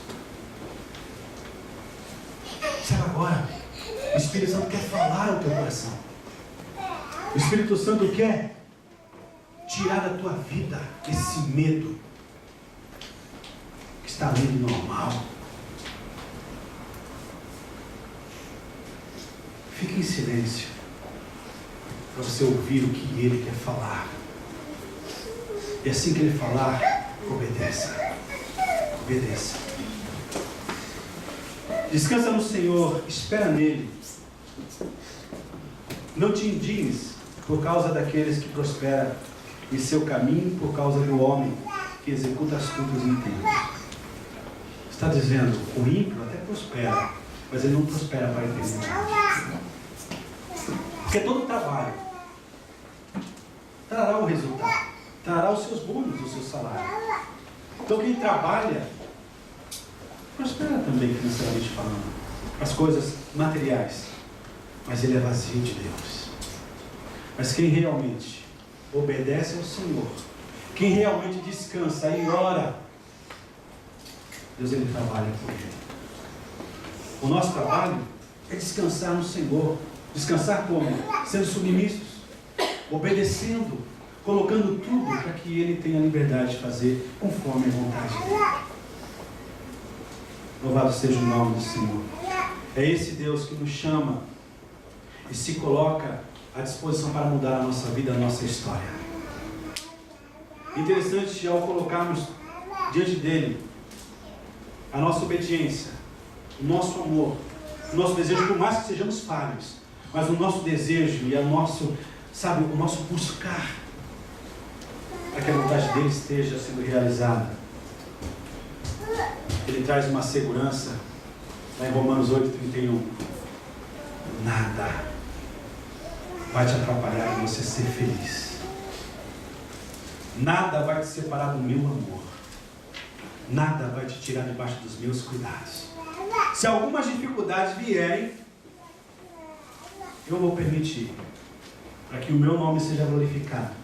Sabe agora? O Espírito Santo quer falar ao teu coração. O Espírito Santo quer tirar da tua vida esse medo que está ali no normal. Fique em silêncio para você ouvir o que Ele quer falar. E assim que Ele falar, obedeça. Obedeça. Descansa no Senhor, espera nele. Não te indignes por causa daqueles que prosperam em seu caminho, por causa do homem que executa astutos intensos. Está dizendo, o ímpio até prospera, mas ele não prospera para a eternidade. Porque todo trabalho trará o resultado, trará os seus bônus, o seu salário. Então quem trabalha, prospera também financeiramente falando, as coisas materiais, mas ele é vazio de Deus. Mas quem realmente obedece ao Senhor, quem realmente descansa e ora, Deus ele trabalha por ele. O nosso trabalho é descansar no Senhor. Descansar como? Sendo submissos, obedecendo, colocando tudo para que Ele tenha liberdade de fazer conforme a vontade dEle. Louvado seja o nome do Senhor. É esse Deus que nos chama e se coloca à disposição para mudar a nossa vida, a nossa história. Interessante, ao colocarmos diante dEle a nossa obediência, o nosso amor, o nosso desejo, por mais que sejamos falhos, mas o nosso desejo e o nosso, o nosso buscar para que a vontade dele esteja sendo realizada. Ele traz uma segurança, lá em Romanos 8:31. Nada vai te atrapalhar em você ser feliz. Nada vai te separar do meu amor. Nada vai te tirar debaixo dos meus cuidados. Se algumas dificuldades vierem, eu vou permitir para que o meu nome seja glorificado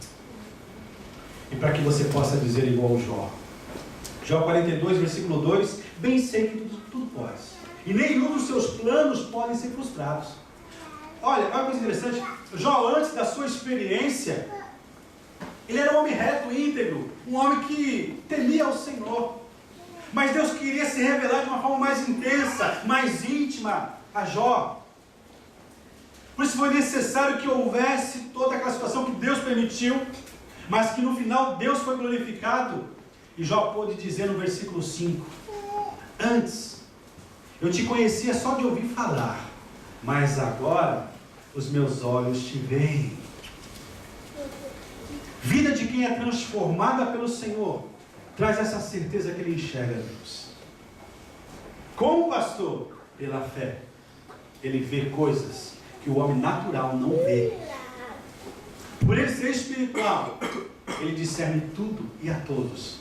e para que você possa dizer igual Jó. Jó 42, versículo 2: bem sei que tudo pode, e nenhum dos seus planos podem ser frustrados. Olha uma coisa interessante. Jó, antes da sua experiência, ele era um homem reto, íntegro, um homem que temia ao Senhor. Mas Deus queria se revelar de uma forma mais intensa, mais íntima a Jó. Por isso foi necessário que houvesse toda aquela situação que Deus permitiu, mas que no final Deus foi glorificado. E Jó pôde dizer no versículo 5: antes eu te conhecia só de ouvir falar, mas agora os meus olhos te veem. Vida de quem é transformada pelo Senhor traz essa certeza que ele enxerga Deus. Como pastor? Pela fé. Ele vê coisas que o homem natural não vê. Por ele ser espiritual, ele discerne tudo e a todos.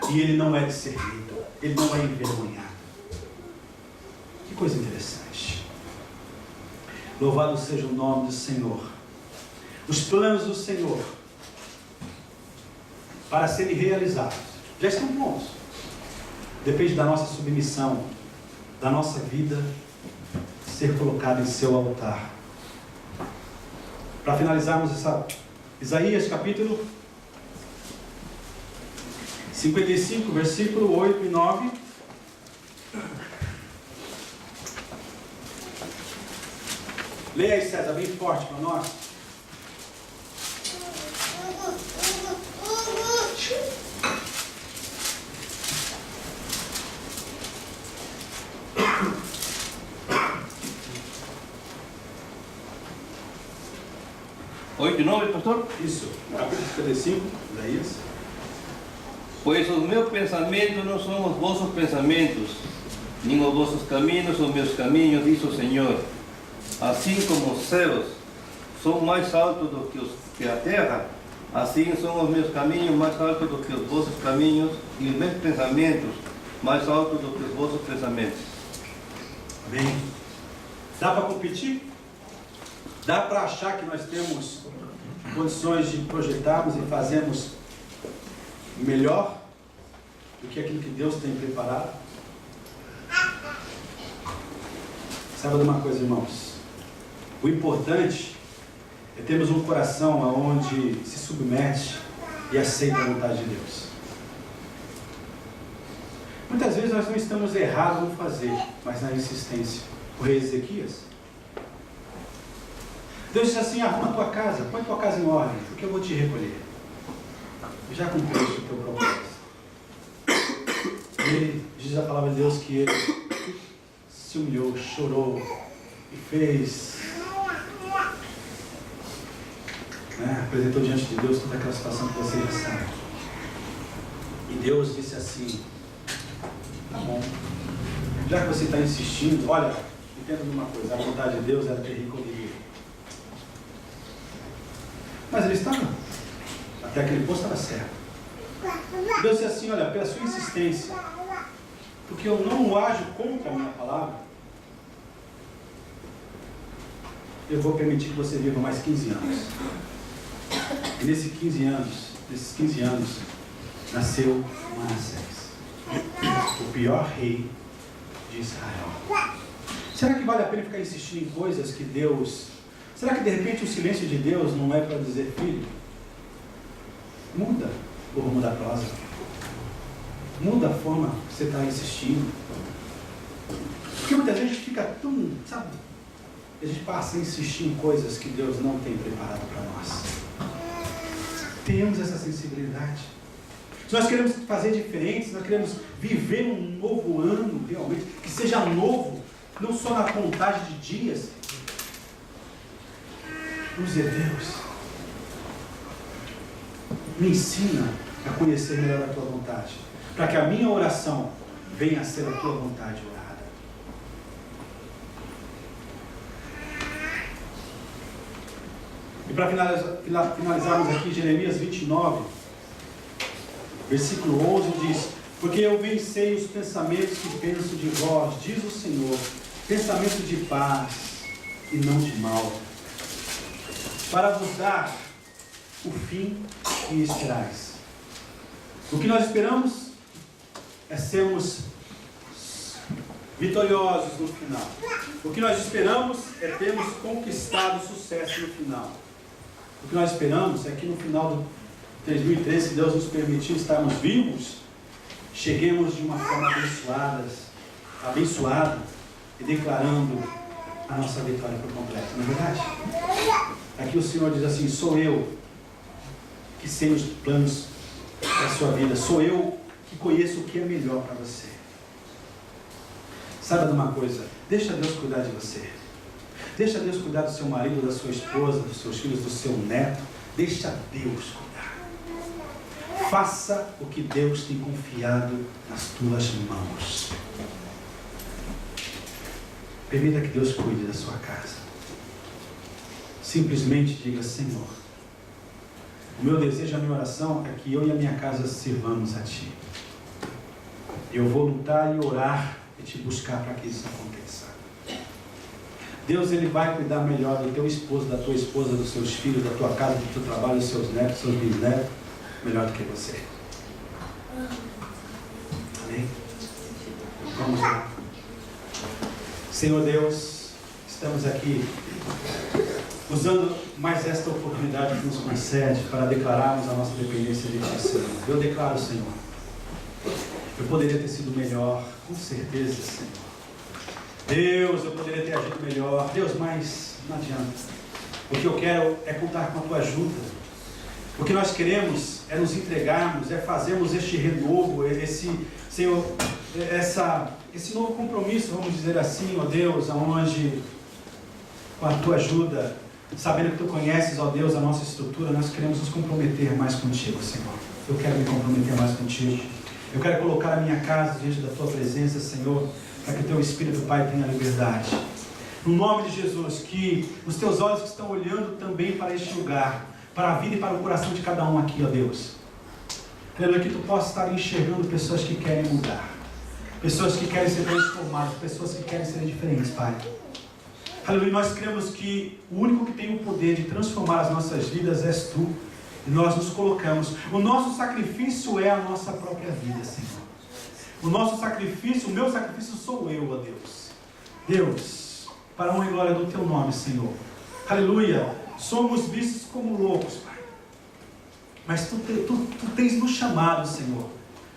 E ele não é discernido, ele não é envergonhado. Que coisa interessante. Louvado seja o nome do Senhor. Os planos do Senhor para serem realizados já estão prontos. Depende da nossa submissão, da nossa vida ser colocada em seu altar. Para finalizarmos Isaías capítulo 55, versículo 8 e 9. Leia aí, César, bem forte para nós. de novo, pastor? Isso, capítulo 55, Isaías. Pois os meus pensamentos não são os vossos pensamentos, nem os vossos caminhos os meus caminhos, diz o Senhor. Assim como os céus são mais altos do que a terra, assim são os meus caminhos mais altos do que os vossos caminhos, e os meus pensamentos mais altos do que os vossos pensamentos. Amém. Dá para competir? Dá para achar que nós temos condições de projetarmos e fazermos melhor do que aquilo que Deus tem preparado? Sabe de uma coisa, irmãos? O importante é termos um coração onde se submete e aceita a vontade de Deus. Muitas vezes nós não estamos errados no fazer, mas na insistência. O rei Ezequias, Deus disse assim: arruma a tua casa, põe a tua casa em ordem, porque eu vou te recolher. Eu já cumpri o teu propósito. Ele diz a palavra de Deus que ele se humilhou, chorou e fez, apresentou diante de Deus toda aquela situação que você já sabe. E Deus disse assim: tá bom, já que você está insistindo, olha, entenda uma coisa, a vontade de Deus era ter recolhido. Mas ele estava, até aquele ponto estava certo. Deus disse assim: olha, pela sua insistência, porque eu não ajo contra a minha palavra, eu vou permitir que você viva mais 15 anos. E nesses 15 anos, nasceu Manassés, o pior rei de Israel. Será que vale a pena ficar insistindo em coisas que Deus... Será que de repente o silêncio de Deus não é para dizer: filho, muda o rumo da prosa, muda a forma que você está insistindo? Porque muitas vezes a gente fica tão, sabe, a gente passa a insistir em coisas que Deus não tem preparado para nós. Temos essa sensibilidade. Se nós queremos fazer diferente, se nós queremos viver um novo ano realmente, que seja novo, não só na contagem de dias, use Deus. Me ensina a conhecer melhor a tua vontade, para que a minha oração venha a ser a tua vontade orada. E para finalizarmos aqui, Jeremias 29, versículo 11 diz: porque eu bem sei os pensamentos que penso de vós, diz o Senhor, pensamento de paz e não de mal, para vos dar o fim que esperais. O que nós esperamos é sermos vitoriosos no final. O que nós esperamos é termos conquistado sucesso no final. O que nós esperamos é que no final do 2013, se Deus nos permitir estarmos vivos, cheguemos de uma forma abençoada e declarando a nossa vitória por completo. Não é verdade? Aqui o Senhor diz assim: sou eu que sei os planos da sua vida, sou eu que conheço o que é melhor para você. Saiba de uma coisa, deixa Deus cuidar de você. Deixa Deus cuidar do seu marido, da sua esposa, dos seus filhos, do seu neto. Deixa Deus cuidar. Faça o que Deus tem confiado nas tuas mãos. Permita que Deus cuide da sua casa. Simplesmente diga: Senhor, o meu desejo, a minha oração é que eu e a minha casa sirvamos a Ti. Eu vou lutar e orar e Te buscar para que isso aconteça. Deus, Ele vai cuidar melhor do teu esposo, da tua esposa, dos seus filhos, da tua casa, do teu trabalho, dos seus netos, dos seus bisnetos, melhor do que você. Amém? Vamos lá. Senhor Deus, estamos aqui usando mais esta oportunidade que nos concede para declararmos a nossa dependência de Ti, Senhor. Eu declaro, Senhor, eu poderia ter sido melhor, com certeza, Senhor. Deus, eu poderia ter agido melhor. Deus, mas não adianta. O que eu quero é contar com a Tua ajuda. O que nós queremos é nos entregarmos, é fazermos este renovo, Senhor, esse novo compromisso, vamos dizer assim, ó Deus, aonde com a Tua ajuda Sabendo que Tu conheces, ó Deus, a nossa estrutura, nós queremos nos comprometer mais contigo, Senhor. Eu quero me comprometer mais contigo. Eu quero colocar a minha casa diante da Tua presença, Senhor, para que o Teu Espírito, Pai, tenha liberdade. No nome de Jesus, que os Teus olhos que estão olhando também para este lugar, para a vida e para o coração de cada um aqui, ó Deus. Aleluia, que Tu possa estar enxergando pessoas que querem mudar, pessoas que querem ser transformadas, pessoas que querem ser diferentes, Pai. Aleluia, nós cremos que o único que tem o poder de transformar as nossas vidas és Tu. E nós nos colocamos. O nosso sacrifício é a nossa própria vida, Senhor. O nosso sacrifício, o meu sacrifício sou eu, ó Deus. Deus, para a honra e glória do Teu nome, Senhor. Aleluia. Somos vistos como loucos, Pai. Mas Tu tens nos chamado, Senhor.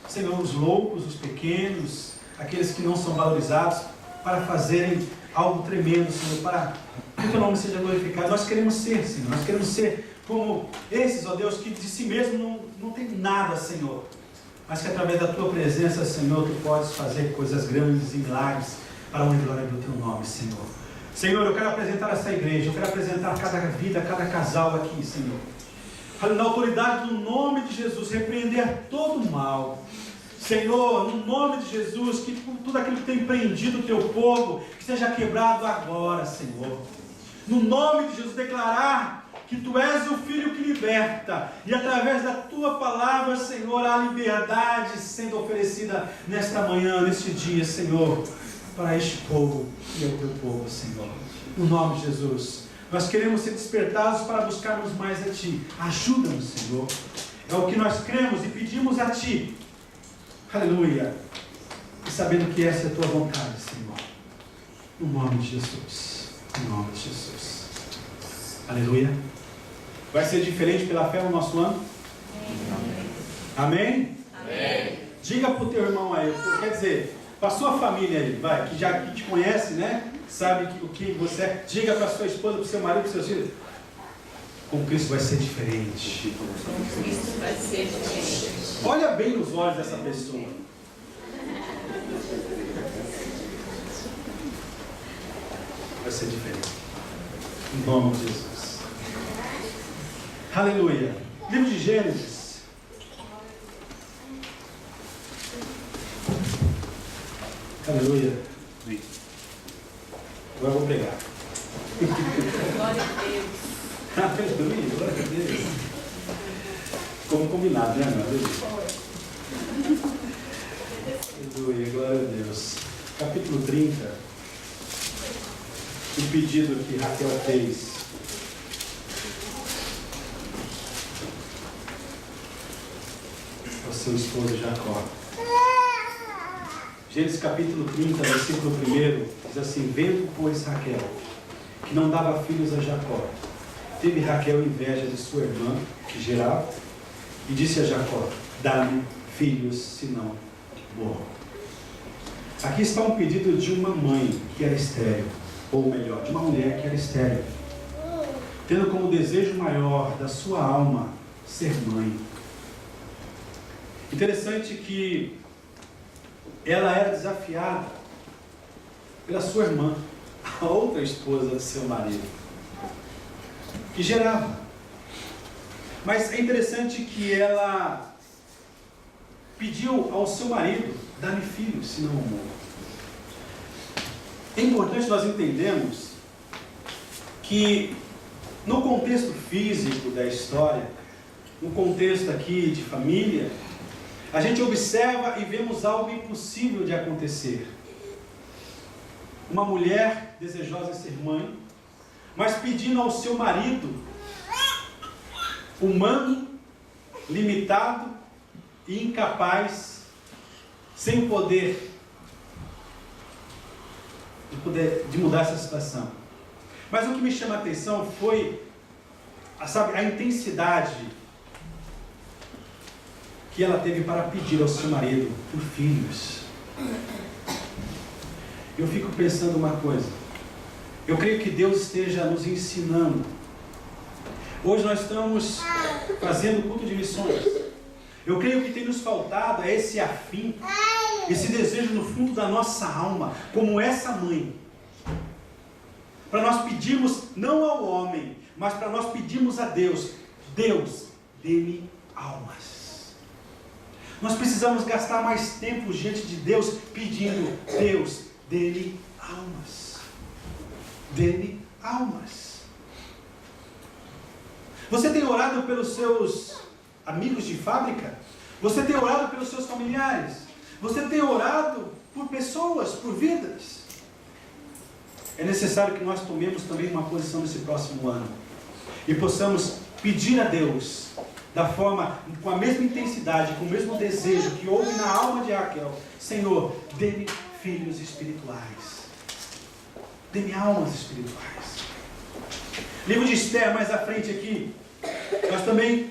Senhor, os loucos, os pequenos, aqueles que não são valorizados, para fazerem algo tremendo, Senhor, para que o Teu nome seja glorificado. Nós queremos ser, Senhor, nós queremos ser como esses, ó Deus, que de si mesmo não tem nada, Senhor, mas que através da Tua presença, Senhor, Tu podes fazer coisas grandes e milagres para a honra e glória do Teu nome, Senhor. Senhor, eu quero apresentar essa igreja, eu quero apresentar cada vida, cada casal aqui, Senhor. Na autoridade do nome de Jesus, repreender todo o mal. Senhor, no nome de Jesus, que tudo aquilo que tem prendido o Teu povo, que seja quebrado agora, Senhor. No nome de Jesus, declarar que Tu és o Filho que liberta, e através da Tua palavra, Senhor, há liberdade sendo oferecida nesta manhã, neste dia, Senhor, para este povo e ao Teu povo, Senhor. No nome de Jesus, nós queremos ser despertados para buscarmos mais a Ti. Ajuda-nos, Senhor. É o que nós cremos e pedimos a Ti. Aleluia. E sabendo que essa é a Tua vontade, Senhor. No nome de Jesus. No nome de Jesus. Aleluia. Vai ser diferente pela fé no nosso ano? Amém? Amém. Diga para o teu irmão aí, quer dizer, para a sua família aí, vai, que já te conhece, né? Sabe o que você é. Diga para a sua esposa, para o seu marido, para os seus filhos. Com Cristo vai ser diferente. Com Cristo vai ser diferente. Olha bem nos olhos dessa pessoa. Vai ser diferente. Em nome de Jesus. Aleluia. Livro de Gênesis. Aleluia. Agora eu vou pregar. Glória a Deus. Aleluia, glória a Deus. Como combinado, né, meu Deus? Aleluia, glória a Deus. Capítulo 30. O pedido que Raquel fez. Ao seu esposo Jacó. Gênesis capítulo 30, versículo 1, diz assim: vendo, pois, Raquel, que não dava filhos a Jacó, teve Raquel inveja de sua irmã, que gerava, e disse a Jacó: dá-me filhos, senão morro. Aqui está um pedido de uma mãe que era estéril, ou melhor, de uma mulher que era estéril, tendo como desejo maior da sua alma ser mãe. Interessante que ela era desafiada pela sua irmã, a outra esposa de seu marido, que gerava. Mas é interessante que ela pediu ao seu marido: dá-me filhos, senão eu morro. É importante nós entendermos que no contexto físico da história, no contexto aqui de família, a gente observa e vemos algo impossível de acontecer. Uma mulher desejosa de ser mãe, mas pedindo ao seu marido, humano, limitado e incapaz, sem poder de mudar essa situação. Mas o que me chama a atenção foi, a intensidade que ela teve para pedir ao seu marido por filhos. Eu fico pensando uma coisa. Eu creio que Deus esteja nos ensinando. Hoje nós estamos fazendo culto de missões. Eu creio que tem nos faltado é esse afim, esse desejo no fundo da nossa alma, como essa mãe, para nós pedirmos não ao homem, mas para nós pedirmos a Deus. Deus, dê-me almas. Nós precisamos gastar mais tempo diante de Deus pedindo: Deus, dê-me almas. Dê-me almas. Você tem orado pelos seus amigos de fábrica? Você tem orado pelos seus familiares? Você tem orado por pessoas, por vidas? É necessário que nós tomemos também uma posição nesse próximo ano e possamos pedir a Deus da forma, com a mesma intensidade, com o mesmo desejo que houve na alma de Raquel: Senhor, dê-me filhos espirituais, dê-me almas espirituais. Livro de Esther, mais à frente aqui, nós também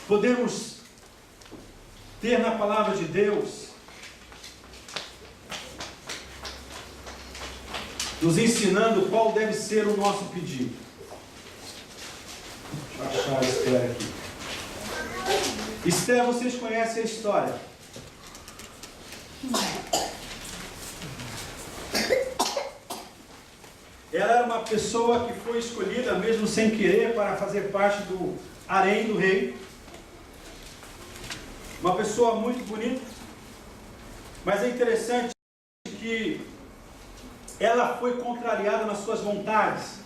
podemos ter na palavra de Deus nos ensinando qual deve ser o nosso pedido. Deixa eu achar a Esther aqui. Esther, vocês conhecem a história. Ela era uma pessoa que foi escolhida, mesmo sem querer, para fazer parte do harém do rei. Uma pessoa muito bonita. Mas é interessante que ela foi contrariada nas suas vontades,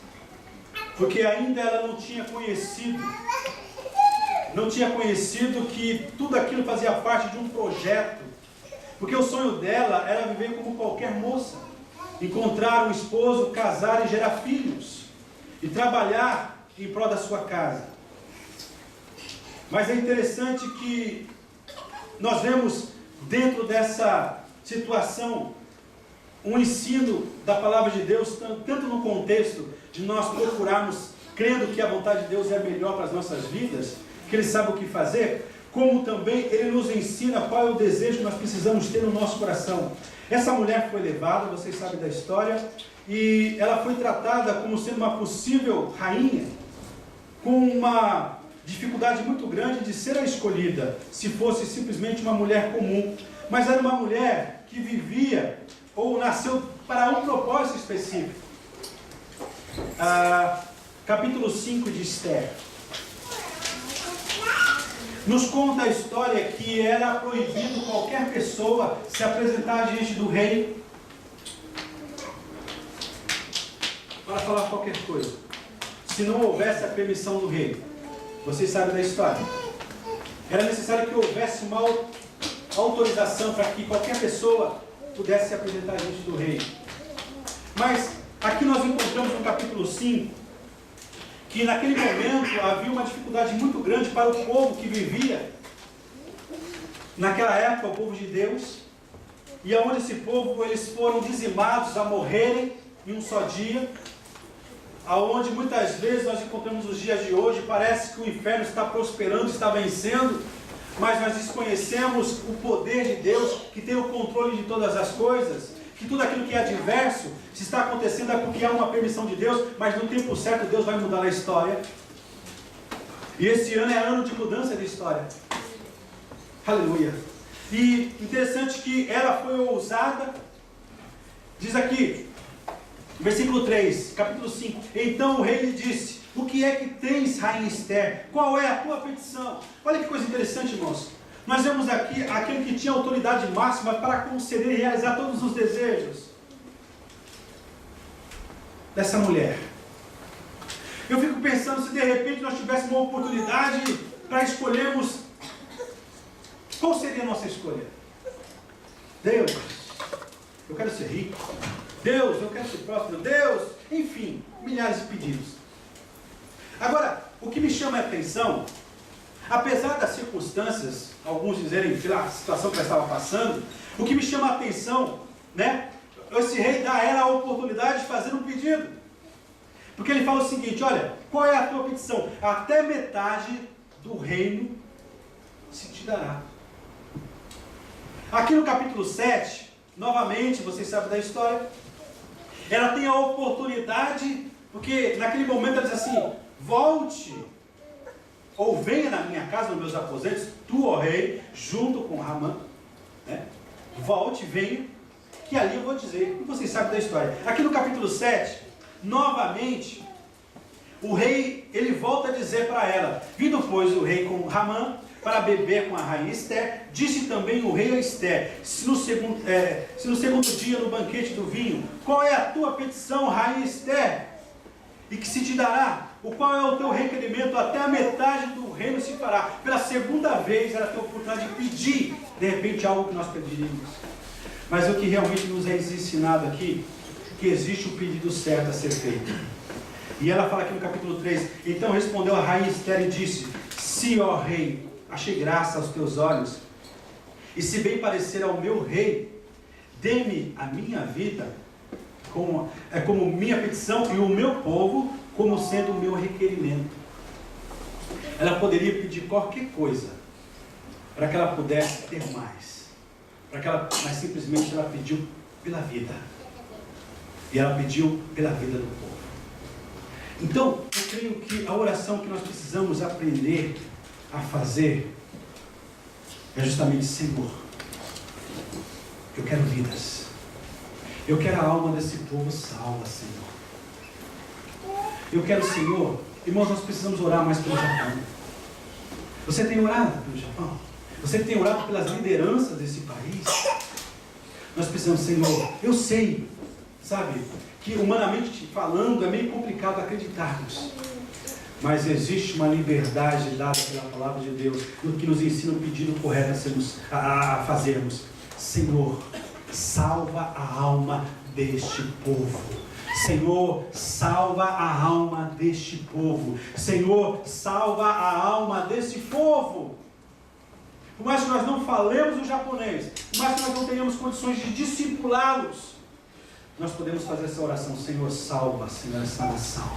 porque ainda ela não tinha conhecido que tudo aquilo fazia parte de um projeto. Porque o sonho dela era viver como qualquer moça, encontrar um esposo, casar e gerar filhos, e trabalhar em prol da sua casa. Mas é interessante que nós vemos dentro dessa situação um ensino da palavra de Deus, tanto no contexto de nós procurarmos, crendo que a vontade de Deus é melhor para as nossas vidas, que Ele sabe o que fazer, como também Ele nos ensina qual é o desejo que nós precisamos ter no nosso coração. Essa mulher foi levada, vocês sabem da história, e ela foi tratada como sendo uma possível rainha, com uma dificuldade muito grande de ser a escolhida, se fosse simplesmente uma mulher comum. Mas era uma mulher que vivia, ou nasceu para um propósito específico. Capítulo 5 de Esther nos conta a história que era proibido qualquer pessoa se apresentar diante do rei para falar qualquer coisa, se não houvesse a permissão do rei. Vocês sabem da história. Era necessário que houvesse uma autorização para que qualquer pessoa pudesse se apresentar diante do rei. Mas aqui nós encontramos no capítulo 5 que naquele momento havia uma dificuldade muito grande para o povo que vivia naquela época, o povo de Deus, e aonde esse povo, eles foram dizimados a morrerem em um só dia, aonde muitas vezes nós encontramos os dias de hoje, parece que o inferno está prosperando, está vencendo, mas nós desconhecemos o poder de Deus, que tem o controle de todas as coisas, que tudo aquilo que é adverso, se está acontecendo é porque há uma permissão de Deus, mas no tempo certo Deus vai mudar a história. E esse ano é ano de mudança de história. Aleluia. E interessante que ela foi ousada, diz aqui, versículo 3, capítulo 5, então o rei lhe disse: o que é que tens, rainha Esther? Qual é a tua petição? Olha que coisa interessante, irmãos. Nós vemos aqui aquele que tinha autoridade máxima para conceder e realizar todos os desejos dessa mulher. Eu fico pensando, se de repente nós tivéssemos uma oportunidade para escolhermos, qual seria a nossa escolha? Deus, eu quero ser rico. Deus, eu quero ser próspero. Deus, enfim, milhares de pedidos. Agora, o que me chama a atenção, apesar das circunstâncias, alguns dizerem pela situação que ela estava passando, o que me chama a atenção, né? Esse rei dá a ela a oportunidade de fazer um pedido. Porque ele fala o seguinte: olha, qual é a tua petição? Até metade do reino se te dará. Aqui no capítulo 7, novamente, vocês sabem da história, ela tem a oportunidade, porque naquele momento ela diz assim: volte, ou venha na minha casa, nos meus aposentos, tu, ó rei, junto com Ramã, né? Volte, venha, que ali eu vou dizer, e vocês sabem da história. Aqui no capítulo 7, novamente, o rei, ele volta a dizer para ela: vindo pois o rei com Ramã para beber com a rainha Ester, disse também o rei a Ester: se no segundo dia no banquete do vinho, qual é a tua petição, rainha Ester? E que se te dará? O qual é o teu requerimento? Até a metade do reino se fará. Pela segunda vez ela tem a oportunidade de pedir, de repente, algo que nós pediríamos. Mas o que realmente nos é ensinado aqui, que existe o pedido certo a ser feito. E ela fala aqui no capítulo 3: então respondeu a rainha Ester e disse: se, ó rei, achei graça aos teus olhos, e se bem parecer ao meu rei, dê-me a minha vida como minha petição, e o meu povo como sendo o meu requerimento. Ela poderia pedir qualquer coisa para que ela pudesse ter mais, mas simplesmente ela pediu pela vida, e ela pediu pela vida do povo. Então eu creio que a oração que nós precisamos aprender a fazer é justamente: Senhor, eu quero vidas, eu quero a alma desse povo salva, Senhor. Eu quero, Senhor. Irmãos, nós precisamos orar mais pelo Japão. Você tem orado pelo Japão? Você tem orado pelas lideranças desse país? Nós precisamos, Senhor. Eu sei, sabe, que humanamente falando é meio complicado acreditarmos, mas existe uma liberdade dada pela palavra de Deus, no que nos ensina o pedido correto a fazermos. Senhor, salva a alma deste povo. Senhor, salva a alma deste povo. Senhor, salva a alma desse povo. Por mais que nós não falemos o japonês, por mais que nós não tenhamos condições de discipulá-los, nós podemos fazer essa oração: Senhor, salva, Senhor, essa nação.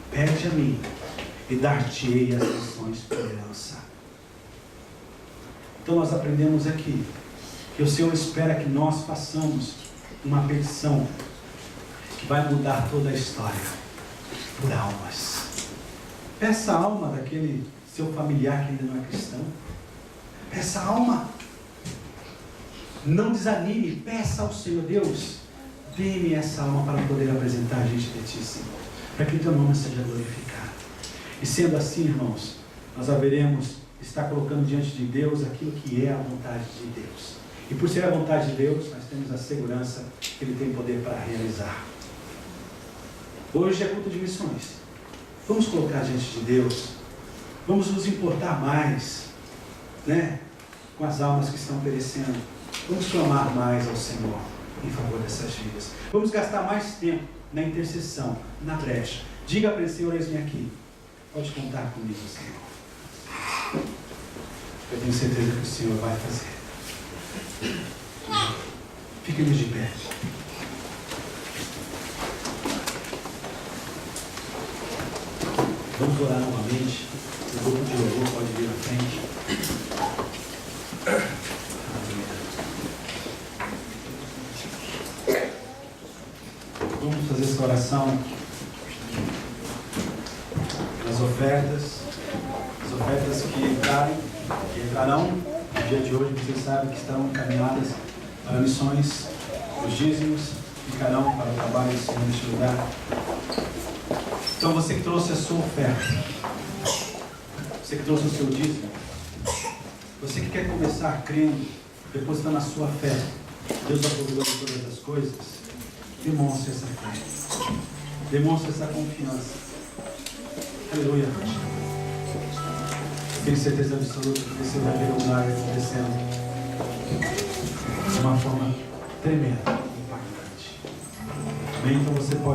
Pede a mim e dar-te-ei as nações por herança. Então nós aprendemos aqui que o Senhor espera que nós façamos uma petição que vai mudar toda a história por almas. Peça a alma daquele seu familiar que ainda não é cristão. Peça a alma. Não desanime. Peça ao Senhor: Deus, dê-me essa alma para poder apresentar a gente de ti, Senhor, para que o teu nome seja glorificado. E sendo assim, irmãos, nós haveremos estar colocando diante de Deus aquilo que é a vontade de Deus. E por ser a vontade de Deus, nós temos a segurança que Ele tem poder para realizar. Hoje é culto de missões. Vamos colocar diante de Deus. Vamos nos importar mais, com as almas que estão perecendo. Vamos clamar mais ao Senhor em favor dessas vidas. Vamos gastar mais tempo na intercessão, na brecha. Diga para Ele: Senhor, eis-me aqui. Pode contar comigo, Senhor. Eu tenho certeza que o Senhor vai fazer. Fiquemos de pé. Vamos orar novamente. O grupo de louvor pode vir à frente. Vamos fazer essa oração nas ofertas. As ofertas que entrarão no dia de hoje, vocês sabem que estão encaminhadas para missões. Os dízimos ficarão para o trabalho do Senhor neste lugar. Então você que trouxe a sua oferta, você que trouxe o seu dízimo, você que quer começar crendo, depositando a sua fé, Deus é provedor de todas as coisas, demonstre essa fé, demonstre essa confiança. Aleluia. Tenho certeza absoluta que você vai ver o milagre acontecendo de uma forma tremenda, impactante. Amém? Então você pode